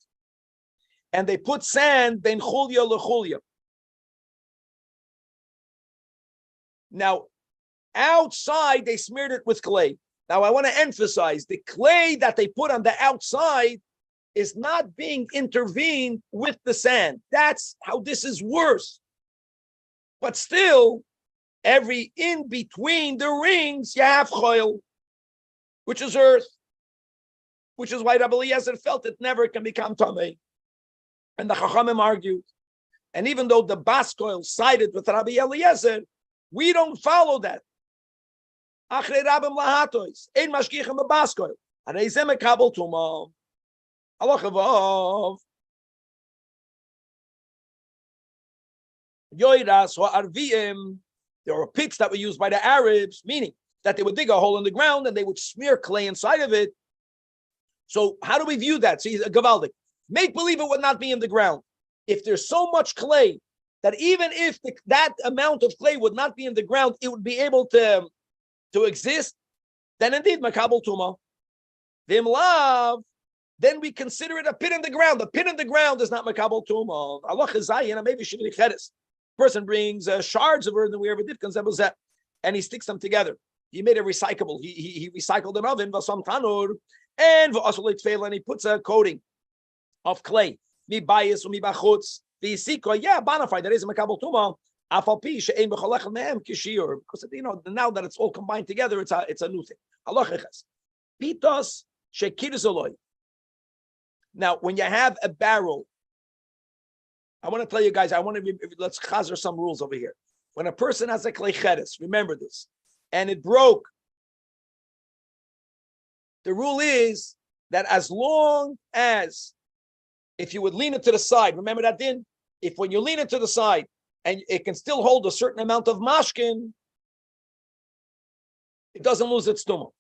and they put sand ben Chulia lechulia. Now, outside they smeared it with clay. Now, I want to emphasize the clay that they put on the outside is not being intervened with the sand. That's how this is worse. But still, every in between the rings, you have choil, which is earth, which is why Rabbi Eliezer felt it never can become tamei. And the Chachamim argued. And even though the Baskoil sided with Rabbi Eliezer, we don't follow that. Achrei Rabim lahatois, ein mashgichim bebaskoil, arei zeh mekabel tuma. Halacha vav. Yoiras ha'arviim. There were pits that were used by the Arabs, meaning that they would dig a hole in the ground and they would smear clay inside of it. So how do we view that? See, Gavaldik, make believe it would not be in the ground. If there's so much clay that even if that amount of clay would not be in the ground, it would be able to exist, then indeed, makabel tuma. Vimlav, then we consider it a pit in the ground. The pit in the ground is not makabel tuma. Allah chazayin, maybe shivli cheres. Person brings shards of earth and wherever it did, and he sticks them together. He made it recyclable. He recycled an oven, vasam tanur, and he puts a coating of clay. Mi bayis umi bachutz. Yeah, bonafide. That is a makabel tuma. Because now that it's all combined together, it's a new thing. Now, when you have a barrel, I want to tell you guys, let's chazer some rules over here. When a person has a klei cheres, remember this, and it broke, the rule is that as long as, if you would lean it to the side, remember that din? If when you lean it to the side, and it can still hold a certain amount of mashkin, it doesn't lose its tumah.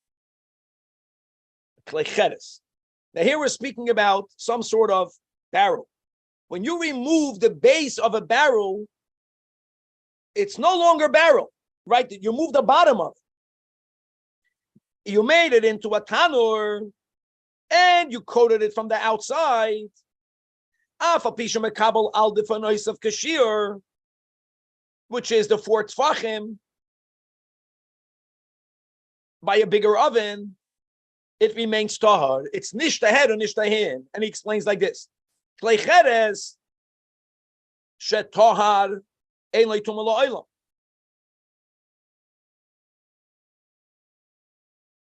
Now here we're speaking about some sort of barrel. When you remove the base of a barrel, it's no longer barrel, right? You move the bottom of it. You made it into a tanur, and you coated it from the outside. Which is the 4 tfachim, by a bigger oven, it remains tahar. It's nish taher and nish tahin. And he explains like this. Klei cheres shetahar ein leitum la'olam.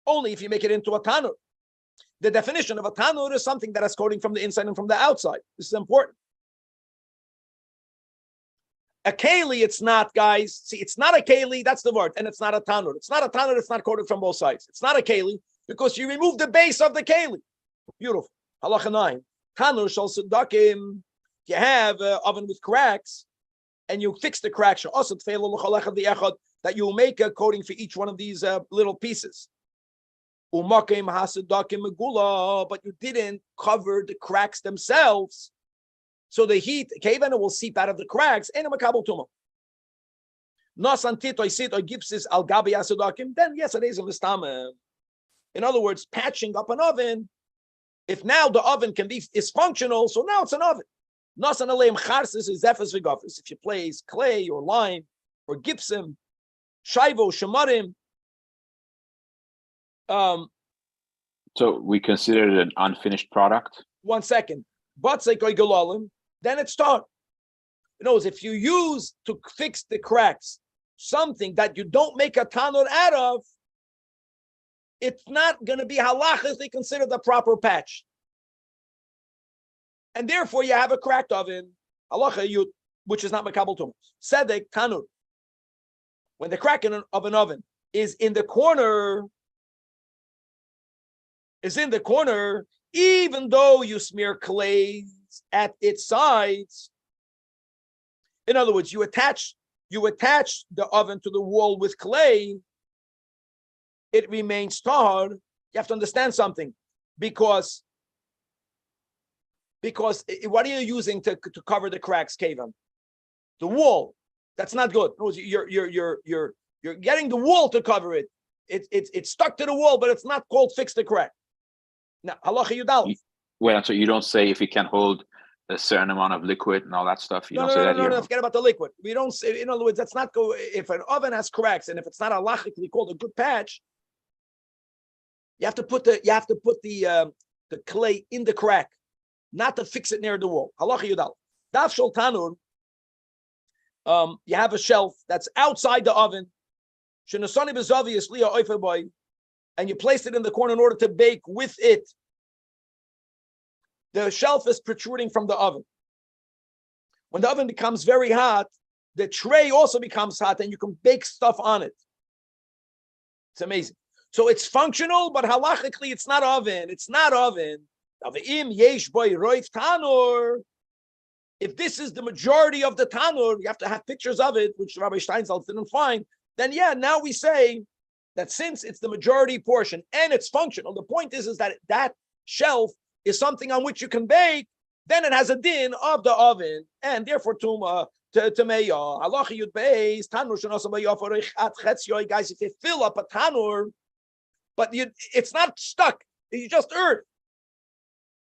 Only if you make it into a tanur. The definition of a tanur is something that is coating from the inside and from the outside. This is important. A keli, it's not, guys. See, it's not a keli, that's the word, and it's not a tanur. It's not a tanur, it's not coated from both sides. It's not a keli because you remove the base of the keli. Beautiful. Halacha 9. Tanur shal sedakim. You have an oven with cracks, and you fix the cracks. That you make a coating for each one of these little pieces. But you didn't cover the cracks themselves. So the heat, kaven, will seep out of the cracks. Then yes, it is a listama. In other words, patching up an oven. If now the oven is functional, so now it's an oven. If you place clay or lime or gypsum, shaivo, shemarim. So we consider it an unfinished product? 1 second. Batzek oy galalim, then it's taught. In other words, if you use to fix the cracks something that you don't make a tanur out of, it's not going to be halachically considered the proper patch. And therefore, you have a cracked oven, halacha yud, which is not makabel tumah. Sedek tanur. When the crack of an oven is in the corner, even though you smear clay at its sides. In other words, you attach the oven to the wall with clay, it remains tahor. You have to understand something, because what are you using to cover the cracks, Kavan? The wall. That's not good. You're getting the wall to cover it. It's stuck to the wall, but it's not called fix the crack. Now, halacha yudal. Wait, so you don't say if it can hold a certain amount of liquid and all that stuff? You don't say that here? No, forget about the liquid. We don't say, in other words, that's not go. If an oven has cracks and if it's not halachically called a good patch, you have to put the clay in the crack, not to fix it near the wall. Halacha yudal. Daf shel tanur. You have a shelf that's outside the oven, and you place it in the corner in order to bake with it. The shelf is protruding from the oven. When the oven becomes very hot, the tray also becomes hot, and you can bake stuff on it. It's amazing. So it's functional, but halachically it's not oven. It's not oven. If this is the majority of the tanur, you have to have pictures of it, which Rabbi Steinsaltz didn't find. Then now we say that since it's the majority portion and it's functional, the point is that that shelf is something on which you can bake, then it has a din of the oven, and therefore tuma meya. Halacha yud beis tanur shenosam bayafar chetzioi. Guys, if you fill up a tanur, but it's not stuck, you just earth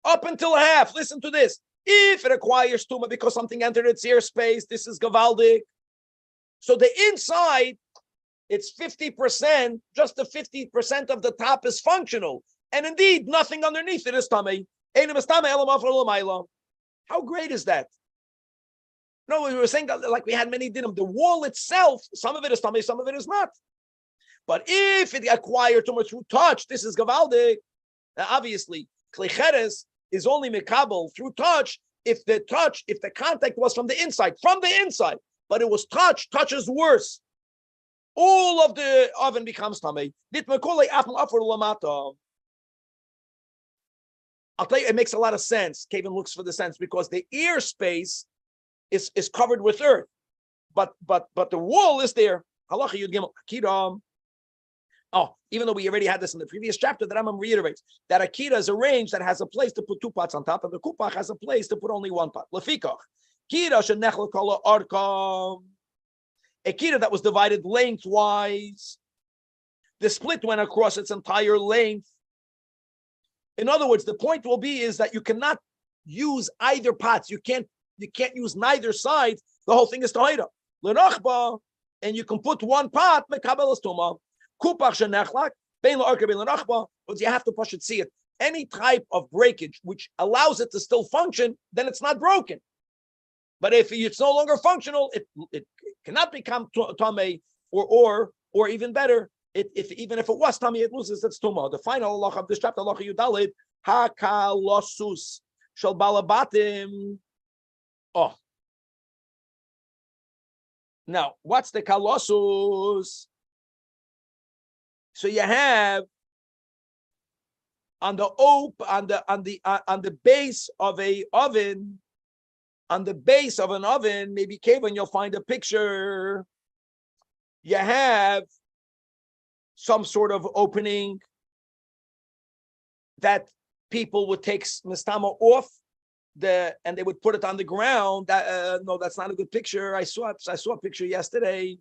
up until half. Listen to this. If it acquires tuma because something entered its airspace, this is gavaldik. So the inside, it's 50%, just the 50% of the top is functional. And indeed, nothing underneath it is tamei. How great is that? No, we were saying that like we had many dinim. The wall itself, some of it is tamei, some of it is not. But if it acquired tuma through touch, this is gavaldik. Now, obviously, klicheres is only mekabel through touch if the contact was from the inside, but it was touch. Touch is worse. All of the oven becomes tamei. I'll tell you, it makes a lot of sense. Kevin looks for the sense because the ear space is covered with earth, but the wall is there. Halacha yud gimel akida. Oh, even though we already had this in the previous chapter, that Rambam reiterates that akida is a range that has a place to put 2 pots on top, and the kupach has a place to put only 1 pot. Lefikach, kida shenechel kol arkam. A kida that was divided lengthwise, the split went across its entire length. In other words, the point will be is that you cannot use either pots. You can't use neither side. The whole thing is tahira. L'nachba, and you can put 1 pot mekabel tuma. Kupach shenechlak bein la'arka bein l'nachba, but you have to push it. See it. Any type of breakage which allows it to still function, then it's not broken. But if it's no longer functional, it cannot become tamei, or even better, even if it was tamei, it loses its tuma. The final halacha of this chapter, halacha yudalid, hakalosus shel balabatim. Oh, now what's the kalosus? So you have on the base of an oven, maybe Kevin, you'll find a picture. You have some sort of opening that people would take mistama off and they would put it on the ground. No, that's not a good picture. I saw a picture yesterday.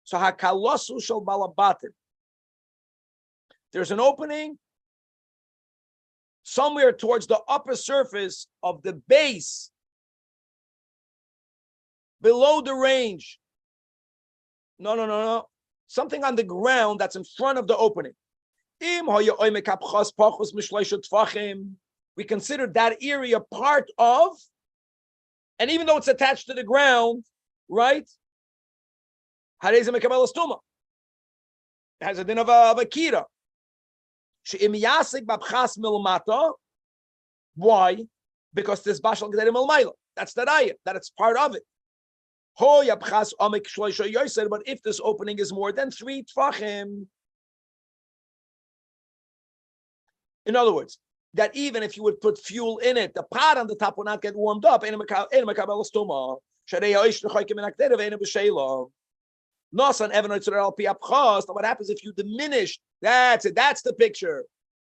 So hakalosu shel balabatim. There's an opening somewhere towards the upper surface of the base, below the range. No. something on the ground that's in front of the opening. We consider that area part of, and even though it's attached to the ground, right? It has a din of a kira. Why? Because this bashal gedarim al-maila. That's the raya, that it's part of it. But if this opening is more than 3 tfachim, in other words, that even if you would put fuel in it, the pot on the top will not get warmed up. What happens if you diminish? That's it. That's the picture.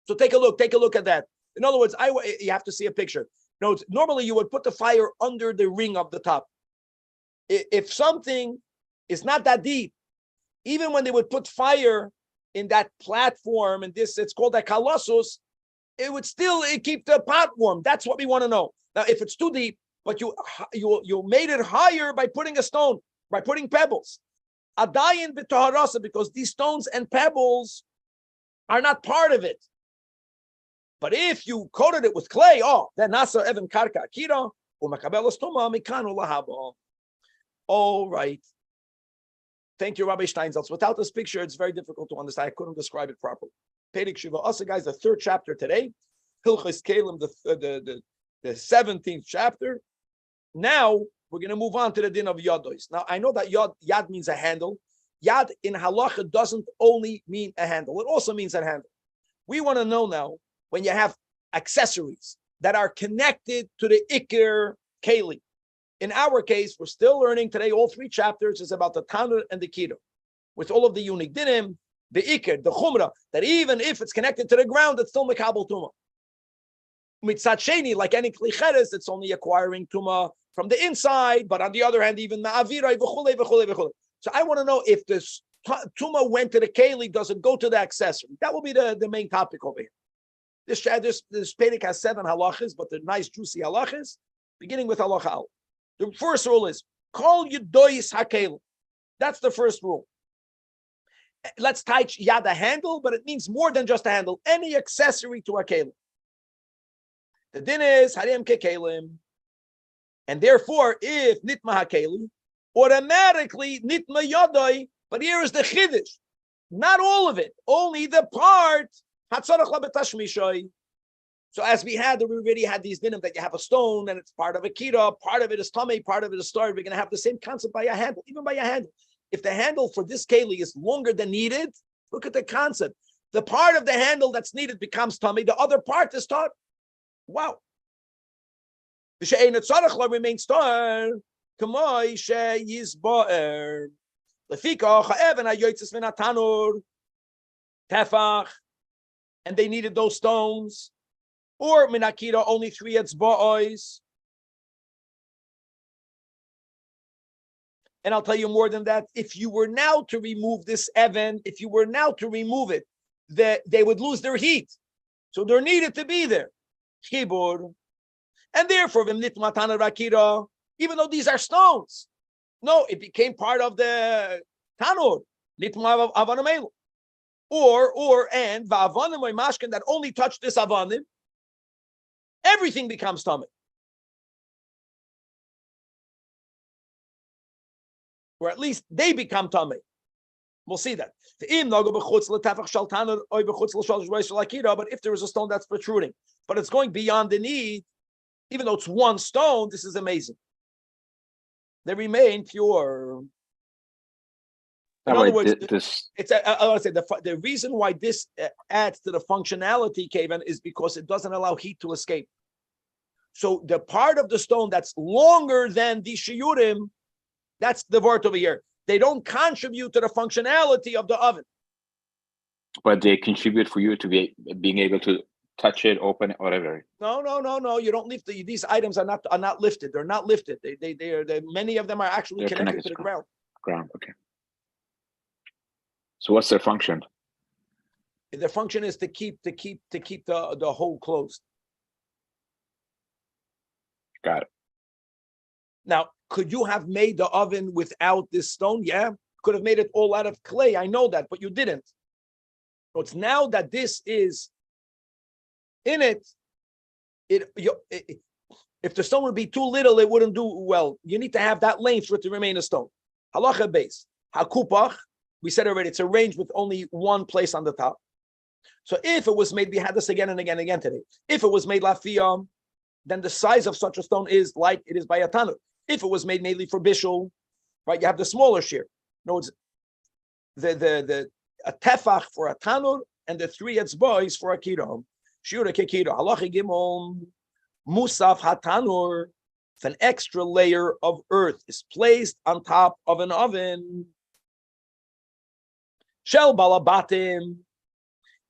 So take a look at that. In other words, you have to see a picture. No, normally you would put the fire under the ring of the top. If something is not that deep, even when they would put fire in that platform, and this, it's called a colossus, it would still keep the pot warm. That's what we want to know. Now, if it's too deep, but you made it higher by putting a stone, by putting pebbles, adayin b'taharasa, because these stones and pebbles are not part of it. But if you coated it with clay, then nasa even karka akira u'makabel stoma mikanu lahaba. All right. Thank you, Rabbi Steinsaltz. Without this picture, it's very difficult to understand. I couldn't describe it properly. Pedig Shiva Asa, guys, the 3rd chapter today. Hilchos Kalim, the 17th chapter. Now, we're going to move on to the din of yadois. Now, I know that yad means a handle. Yad in halacha doesn't only mean a handle. It also means a handle. We want to know now, when you have accessories that are connected to the ikir keli. In our case, we're still learning today, all 3 chapters is about the tanur and the kira, with all of the unique dinim, the ikir, the chumrah, that even if it's connected to the ground, it's still mekabel tuma. Mitzat sheni, like any klicheres, it's only acquiring tuma from the inside, but on the other hand, even ma'avirai v'chulei v'chulei v'chulei. So I want to know if this tuma went to the keli, does it go to the accessory? That will be the main topic over here. This Pedic has 7 halachas, but they're nice, juicy halachas, beginning with halacha al. The first rule is, call yudois hakelim. That's the first rule. Let's touch yad a handle, but it means more than just a handle. Any accessory to a kelim. The din is harem kekelim, and therefore, if nitma hakelim, automatically nitma yadoi. But here is the chiddush: not all of it, only the part. So as we already had these dinim that you have a stone and it's part of a kira, part of it is tummy, part of it is started. We're going to have the same concept by a handle, even by a handle. If the handle for this keli is longer than needed, look at the concept. The part of the handle that's needed becomes tummy. The other part is taught. Wow. The she'ein tzarich remains tar. Kamoi she'yizba'er. Lefika ha'even ha'yotzes min ha'tanur. Tefach. And they needed those stones. Or minakira, only 3 etzba'os. And I'll tell you more than that. If you were now to remove this even, if you were now to remove it, they would lose their heat. So there needed to be there. Chibur. And therefore, even though these are stones, no, it became part of the tanur. Nitma avanim. And va'avanim or mashkin that only touch this avanim, everything becomes tummy. Or at least they become tummy. We'll see that. But if there is a stone that's protruding, but it's going beyond the need, even though it's one stone, this is amazing. They remain pure. In other words, I want to say the reason why this adds to the functionality, Kavan, is because it doesn't allow heat to escape. So the part of the stone that's longer than the shiurim, that's the word over here. They don't contribute to the functionality of the oven. But they contribute for you to being able to touch it, open it, whatever. No. You don't lift these items are not lifted. They're not lifted. They many of them are actually connected to the ground. Okay. So what's their function? Their function is to keep the hole closed. Got it. Now, could you have made the oven without this stone? Yeah, could have made it all out of clay. I know that, but you didn't. So it's now that this is in it. If the stone would be too little, it wouldn't do well. You need to have that length for it to remain a stone. Halacha base. Hakupach, we said already, it's arranged with only one place on the top. So if it was made, we had this again and again and again today. If it was made lafiyam, then the size of such a stone is like it is by a tanur. If it was made mainly for bishul, right, you have the smaller shear. No, it's the a tefach for a tanur and the 3 etzbos for a kira. Shura kekira. Halacha gimel musaf hatanur. If an extra layer of earth is placed on top of an oven, shel balabatim,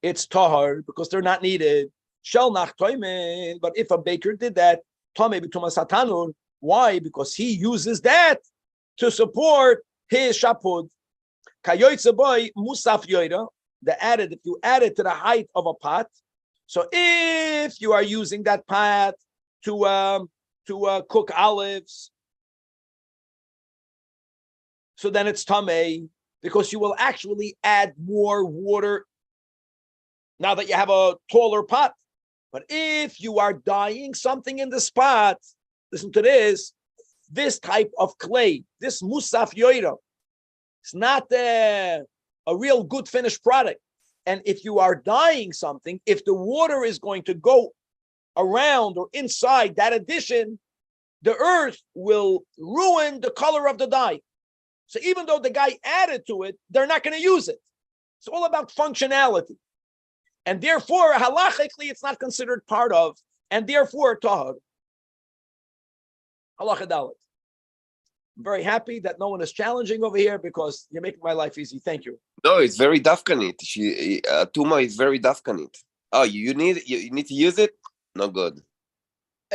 it's tahar because they're not needed. Shel nach toimen, but if a baker did that, tome b'tumas hatanur. Why? Because he uses that to support his shapud. Kayoytze boy musaf yoida. If you add it to the height of a pot. So if you are using that pot to cook olives, so then it's tamei because you will actually add more water now that you have a taller pot. But if you are dyeing something in the pot, listen to this type of clay, this musaf yoida, it's not a real good finished product. And if you are dyeing something, if the water is going to go around or inside that addition, the earth will ruin the color of the dye. So even though the guy added to it, they're not going to use it. It's all about functionality. And therefore, halachically, it's not considered part of, and therefore, tahar. Halacha dalet. I'm very happy that no one is challenging over here because you're making my life easy. Thank you. No, it's very dafkanit. Tuma is very dafkanit. Oh, you need to use it? No good.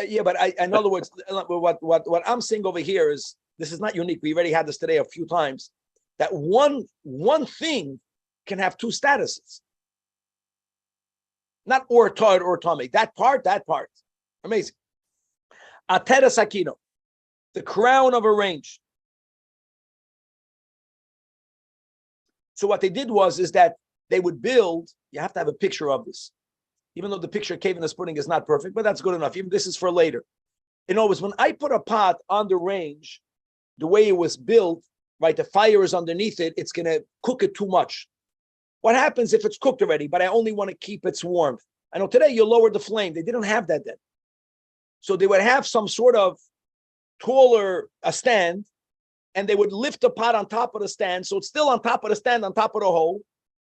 Yeah, but in other words, what I'm saying over here is this is not unique. We already had this today a few times. That one thing can have 2 statuses. Not or tad or tummy. That part. Amazing. Atera sakino, the crown of a range. So what they did is that they would build. You have to have a picture of this. Even though the picture cave in the pudding is not perfect, but that's good enough. Even this is for later. In other words, when I put a pot on the range, the way it was built, right, the fire is underneath it, it's going to cook it too much. What happens if it's cooked already, but I only want to keep its warmth? I know today you lowered the flame. They didn't have that then. So they would have some sort of taller stand, and they would lift the pot on top of the stand. So it's still on top of the stand, on top of the hole.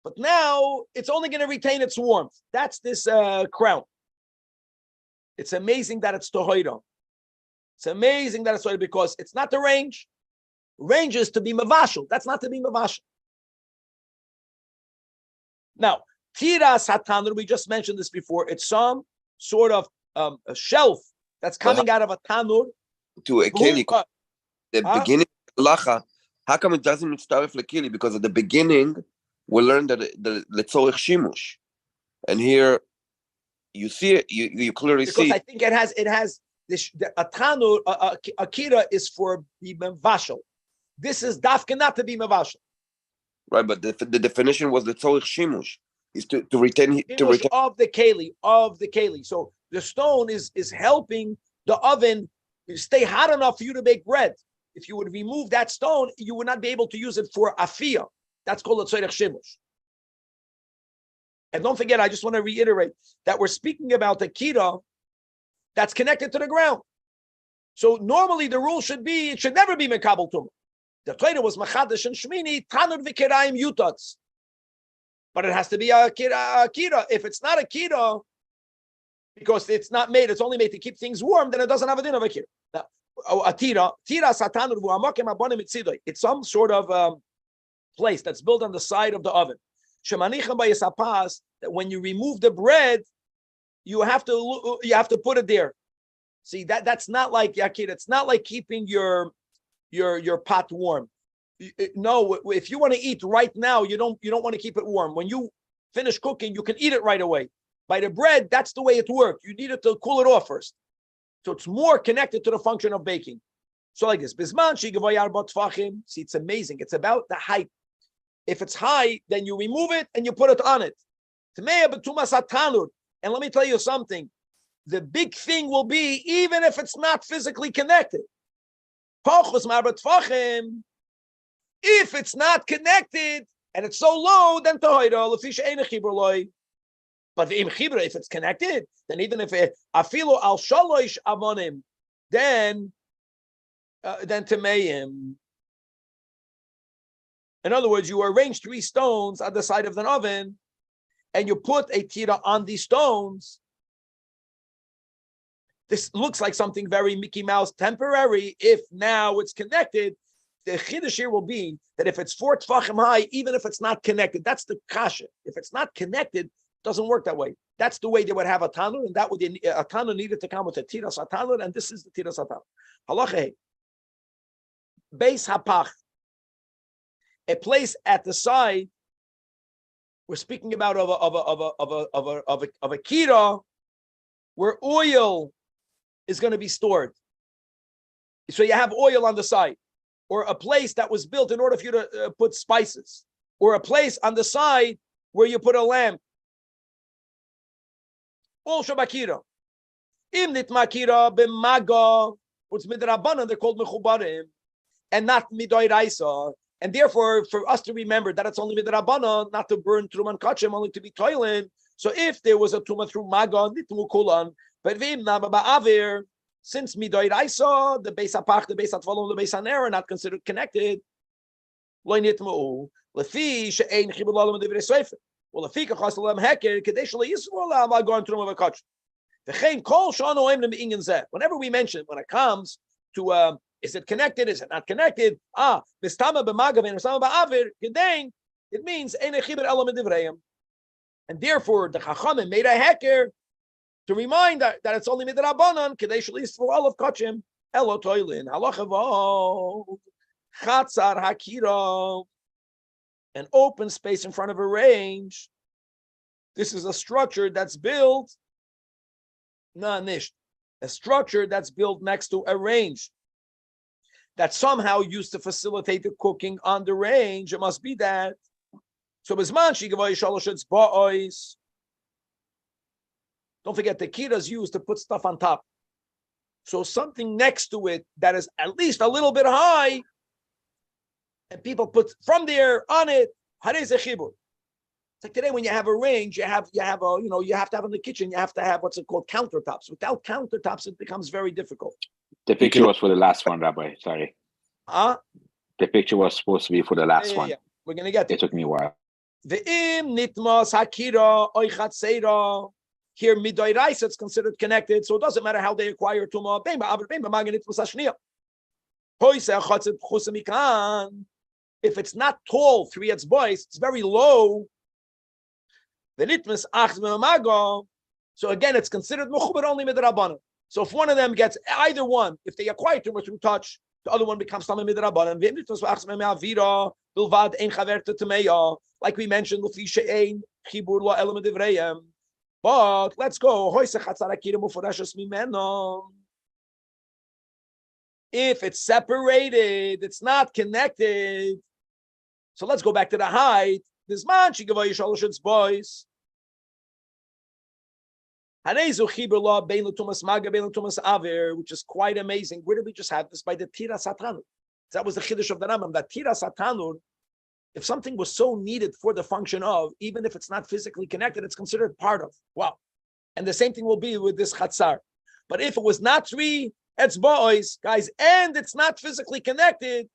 But now it's only going to retain its warmth. That's this crown. It's amazing that it's tohoida. It's amazing that it's tohoida because it's not the range. Range is to be mavashal. That's not to be mavashal. Now, tiras hatanur, we just mentioned this before. It's some sort of a shelf that's coming out of a tanur. To a keli, the beginning lacha. How come it doesn't mitzaref lekili? Because at the beginning, we learned that the letzorich shimush, and here you see it. You clearly see. Because I think it has this a tanur. A kira is for be mevashel. This is dafka not to be mevashel. Right, but the definition was letzorich shimush is to retain of the keli. So the stone is helping the oven stay hot enough for you to make bread. If you would remove that stone, you would not be able to use it for afiyah. That's called a tzorech shimush. And don't forget, I just want to reiterate that we're speaking about the kira that's connected to the ground. So normally the rule should be, it should never be mekabel tumah. The Torah was machadash and shmini, tanur v'kirayim yutats. But it has to be a kira. If it's not a kira, because it's not made, it's only made to keep things warm, then it doesn't have a din of a kira. Now, a tira satanur v'amakim abonim mitzidoi. It's some sort of place that's built on the side of the oven. Shemanichem bayisapas, that when you remove the bread, you have to put it there. See, that's not like yakir. It's not like keeping your pot warm. No, if you want to eat right now, you don't want to keep it warm. When you finish cooking, you can eat it right away. By the bread, that's the way it works. You need it to cool it off first. So it's more connected to the function of baking. So like this, see, it's amazing. It's about the height. If it's high, then you remove it and you put it on it. And let me tell you something. The big thing will be, even if it's not physically connected. If it's not connected and it's so low, then but if it's connected, then even if afilu al shalosh avonim, then temeim. In other words, you arrange 3 stones at the side of the oven, and you put a tira on these stones. This looks like something very Mickey Mouse temporary. If now it's connected, the chiddush here will be that if it's 4 tfachim high, even if it's not connected, that's the kasha. If it's not connected, it doesn't work that way. That's the way they would have a tanur, and that would a tanur needed to come with a tira satanur, and this is the tira satanur. Halacha Beis hapach, a place at the side. We're speaking about of a kira where oil is going to be stored. So you have oil on the side, or a place that was built in order for you to put spices, or a place on the side where you put a lamp. All shabakira. Im nitmakira b'maga, what's midrabanan, they're called mechubarim, and not midoiraisa. And therefore, for us to remember that it's only midrabanan, not to burn truman kachim, only to be toiling. So if there was a tuma through maga, nitmu kulan, but vim naba ba'avir, since midoiraisa, the beis hapach, the beis hatvalim, the beis haner are not considered connected. Lo nitmu lefi she'ein chibur lalam divrei sefer. Well, lefi kachas lalam heker kadesh le'yisrael la'amal goin truma v'kach. V'chein kol shano oim le'me'ingen zeh. Whenever we mention, when it comes to is it connected? Is it not connected? Mistama b'magav and mistama ba'avir gedeng. It means ein chibur elam divrayim, and therefore the chachamim made a heker to remind that it's only midrabanan kadesh least for all of kachim elo toilin halacha vo chatzar hakira, an open space in front of a range. This is a structure that's built a structure that's built next to a range that somehow used to facilitate the cooking on the range. It must be that. So bisman shigavoy shalosh ba'ois. Don't forget, the kira is used to put stuff on top. So something next to it that is at least a little bit high, and people put from there on it. Harei ze chibur. It's like today when you have a range, you have to have in the kitchen, you have to have what's it called, countertops. Without countertops, it becomes very difficult. The picture was for the last one, Rabbi. Sorry. The picture was supposed to be for the last one. Yeah. We're going to get there. It took me a while. Ve'im nitmas hakira oy chatzeira. Here, midoiraisa, it's considered connected, so it doesn't matter how they acquire tuma. If it's not tall, 3 boys, it's very low. The nitmas ach. So again, it's considered mechuber only midrabanan. So if one of them gets either one, if they acquire tumor through touch, the other one becomes tamei midrabanan. Like we mentioned, but let's go. If it's separated, it's not connected. So let's go back to the height. This man shigavoy boys. Which is quite amazing. Where did we just have this? By the tira satanur. That was the chiddush of the Rambam. That tira satanur, if something was so needed for the function of, even if it's not physically connected, it's considered part of. Wow. And the same thing will be with this chatzar. But if it was not 3 etzba'os, guys, and it's not physically connected,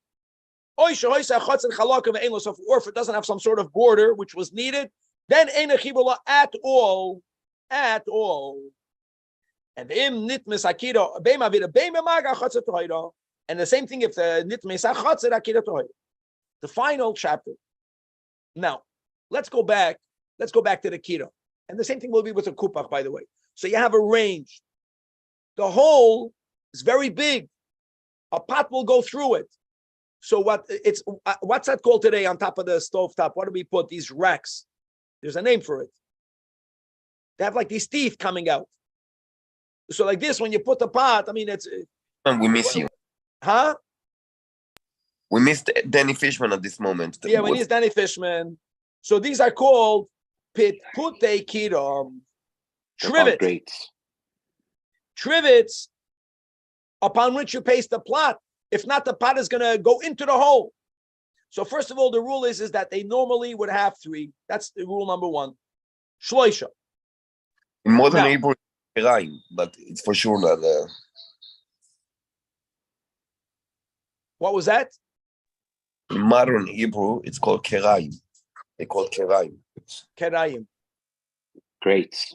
or if it doesn't have some sort of border, which was needed, then ain't a chibur at all. At all. And im nitmes akira beima vida beima maga chatzar tohira. And the same thing if the nitmes chatzar akira tohira. The final chapter. Now, let's go back to the kira. And the same thing will be with the kupach, by the way. So you have a range. The hole is very big. A pot will go through it. So what's that called today on top of the stove top? What do we put? These racks. There's a name for it. They have like these teeth coming out. So like this, when you put the pot, I mean, it's... We miss you. Huh? We missed Danny Fishman at this moment. Yeah, we need Danny Fishman. So these are called pitpute kiram. Trivets. Trivets upon which you paste the plot. If not, the pot is going to go into the hole. So first of all, the rule is that they normally would have 3. That's the rule number 1. Shloisha. In modern Hebrew, but it's for sure not. What was that? In modern Hebrew, it's called keraim. They call it keraim. Keraim. Great.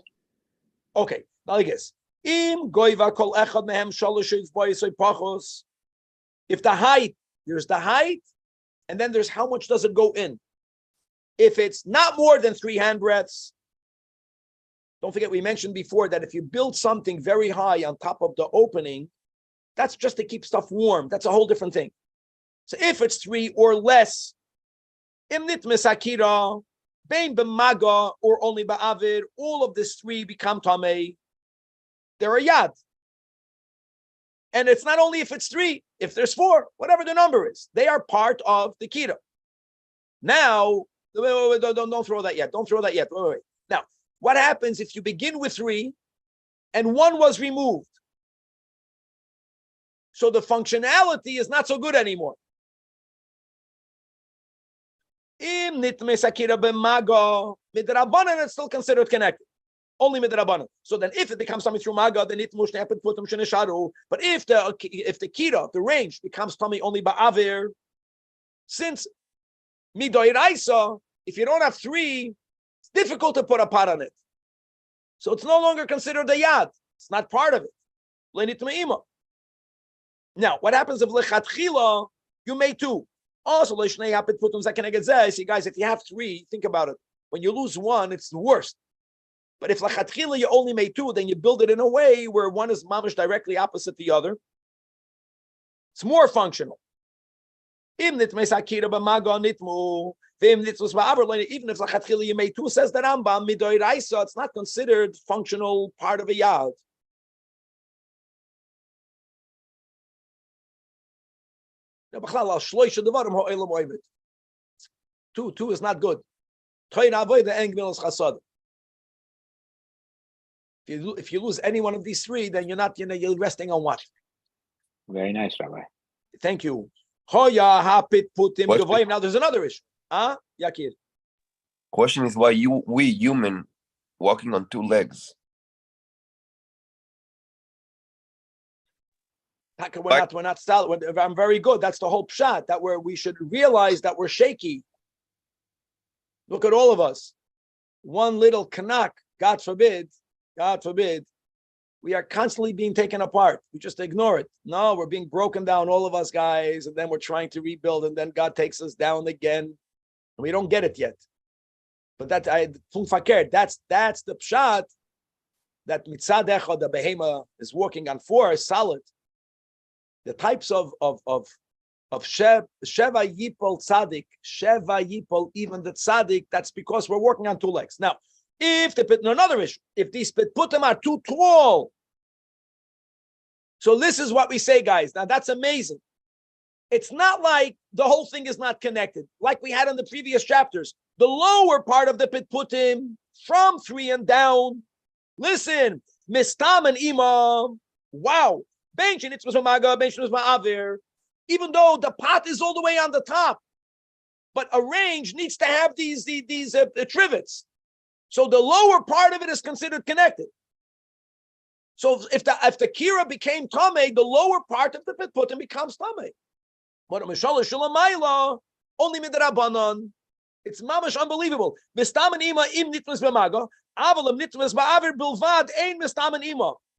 Okay, now I guess. Im goiva kol echad mehem shalosh boysoy pachos. If the height, there's the height, and then there's how much does it go in. If it's not more than 3 handbreadths, don't forget we mentioned before that if you build something very high on top of the opening, that's just to keep stuff warm. That's a whole different thing. So if it's 3 or less, imnit misakira, bein b'maga, or only ba'avid, all of this 3 become tamei. They're a yad. And it's not only if it's 3, if there's 4, whatever the number is, they are part of the kira. Now, don't throw that yet. Don't throw that yet. Wait. Now, what happens if you begin with 3 and 1 was removed? So the functionality is not so good anymore. Im nitme sakira b'maga midrabanan, it's still considered connected. Only midrabanan. So then, if it becomes something through maga, then it mush happen put them shenisharu. But if the kira, the range, becomes tummy only ba'avir, since midoiraisa, if you don't have 3, it's difficult to put a pot on it. So it's no longer considered a yad. It's not part of it. Lenitmeima. Now, what happens if lechatchila you made 2? Also, see, guys, if you have 3, think about it. When you lose 1, it's the worst. But if lechatchila you only made 2, then you build it in a way where one is mamish directly opposite the other. It's more functional. Even if lechatchila you made 2, says the Rambam, midoiraisa, it's not considered functional part of a yad. Two is not good. If you lose any one of these 3, then you're resting on what? Very nice, Rabbi. Thank you. Now there's another issue. Yakir. Question is why we human walking on 2 legs. We're not solid. I'm very good. That's the whole pshat. That we should realize that we're shaky. Look at all of us. One little kanak, God forbid, we are constantly being taken apart. We just ignore it. No, we're being broken down, all of us guys, and then we're trying to rebuild, and then God takes us down again. And we don't get it yet. But that's the pshat that mitzad echad, the behema is working on 4 is solid. The types of sheva yipol tzaddik, sheva yipol even the tzaddik, that's because we're working on 2 legs. Now, if another issue, if these pitputim are too tall, so this is what we say, guys. Now that's amazing. It's not like the whole thing is not connected, like we had in the previous chapters. The lower part of the pitputim from 3 and down. Listen, mistam and imam. Wow. Even though the pot is all the way on the top, but a range needs to have these trivets. So the lower part of it is considered connected. So if the kira became tamei, the lower part of the pitputim becomes tamei. But only midrabanan. It's mamash unbelievable.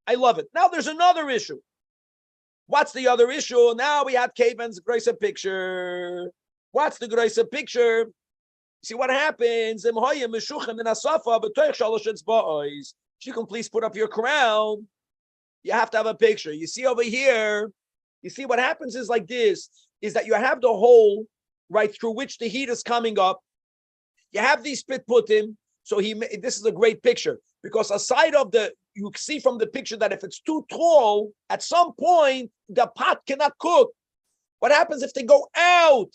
I love it. Now there's another issue. What's the other issue? Now we had Kavan's Grace picture. What's the Grace picture? See what happens. If you can please put up your crown, you have to have a picture. You see over here, you see what happens is like this, is that you have the hole right through which the heat is coming up. You have these pitputim. So this is a great picture because aside of you see from the picture that if it's too tall, at some point the pot cannot cook What happens if they go out?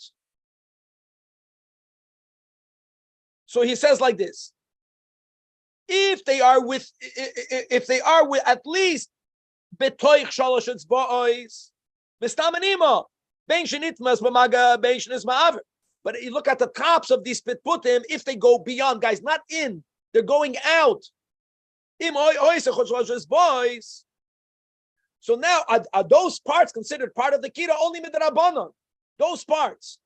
So he says like this: if they are with at least betoich shalosh etzba'os, b'stamanima, bein shenitmas b'maga, bein shenis ma'aver. But you look at the tops of these pitputim, if they go beyond, guys, not in, they're going out. So now, are those parts considered part of the kira? Only midrabanan, those parts.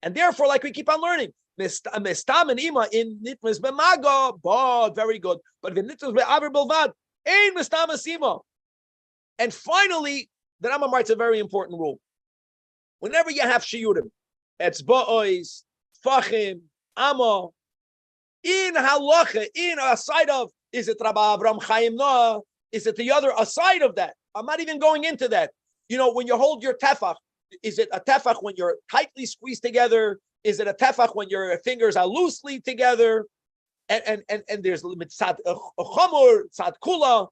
And therefore, like we keep on learning, mestam and ima in nitmas b'maga, but very good. But if nitmas b'aver bilvad, ein mestam asima. And finally, the Rambam writes a very important rule. Whenever you have shiyurim, etzba'os, fachim, ama, in halacha, in a side of, is it Rabbi Avraham Chaim Noah? Is it the other aside of that? I'm not even going into that. You know, when you hold your tefach, is it a tefach when you're tightly squeezed together? Is it a tefach when your fingers are loosely together? And there's tzad chamur, tzad kula.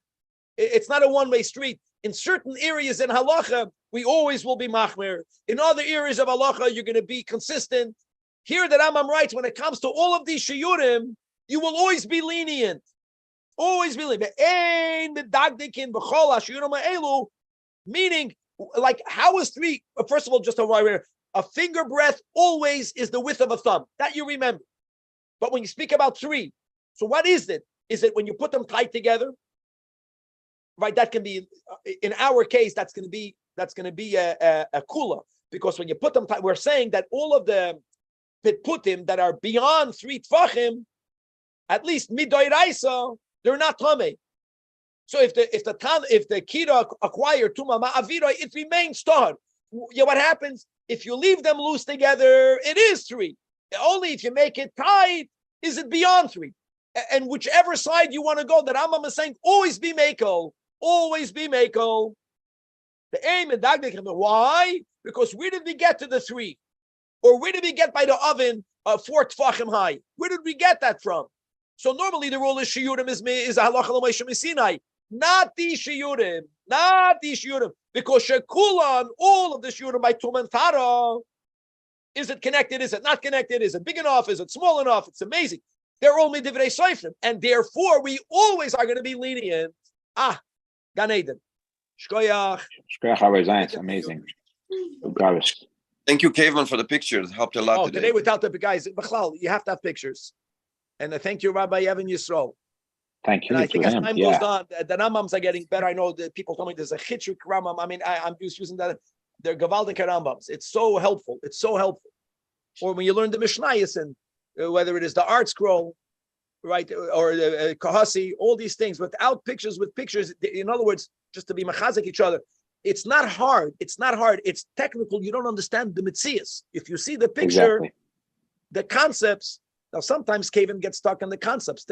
It's not a one-way street. In certain areas in halacha, we always will be machmir. In other areas of halacha, you're going to be consistent. Here, the Rambam writes, when it comes to all of these shiyurim, you will always be lenient. Always be lenient. Meaning, like, how is three? First of all, just a finger breadth always is the width of a thumb. That you remember. But when you speak about three, so what is it? Is it when you put them tight together? Right, that can be, in our case, that's going to be a kula, because when you put them tight, we're saying that all of the pitputim that are beyond 3 tfachim, at least midoiraisa, they're not tamei. So if the kira acquire tuma ma'avira, it remains tahar. Yeah, what happens if you leave them loose together? It is 3. Only if you make it tight is it beyond 3. And whichever side you want to go, the Rambam is saying always be mekel. Always be mekel. The aim and dagdik. Why? Because where did we get to the 3? Or where did we get by the oven 4 tfachim high? Where did we get that from? So normally the rule is shiyurim is a halacha l'moshe misinai. Not these shiyurim. Not these shiyurim. Because shekulan, all of the shiyurim by tum and tara, is it connected? Is it not connected? Is it big enough? Is it small enough? It's amazing. They're only divrei soifrim. And therefore, we always are going to be lenient. Gan Eden. Shkoyach. Shkoyach Rabbi Zajac, it's amazing. Thank you, Caveman, for the pictures. Helped a lot today without the guys, B'chlal, you have to have pictures. And thank you, Rabbi Evan Yisrael. Thank you. And I think as time goes on, the Rambams are getting better. I know that people told me there's a chitrik Rambam. I mean, I'm just using that. They're Gavaldik Rambams. It's so helpful. It's so helpful. Or when you learn the Mishnayos, and whether it is the art scroll, right, or the Kahasi, all these things without pictures, with pictures. In other words, just to be machazik each other. It's not hard. It's not hard. It's technical. You don't understand the mitzias. If you see the picture, the concepts. Now sometimes Kavan gets stuck on the concepts.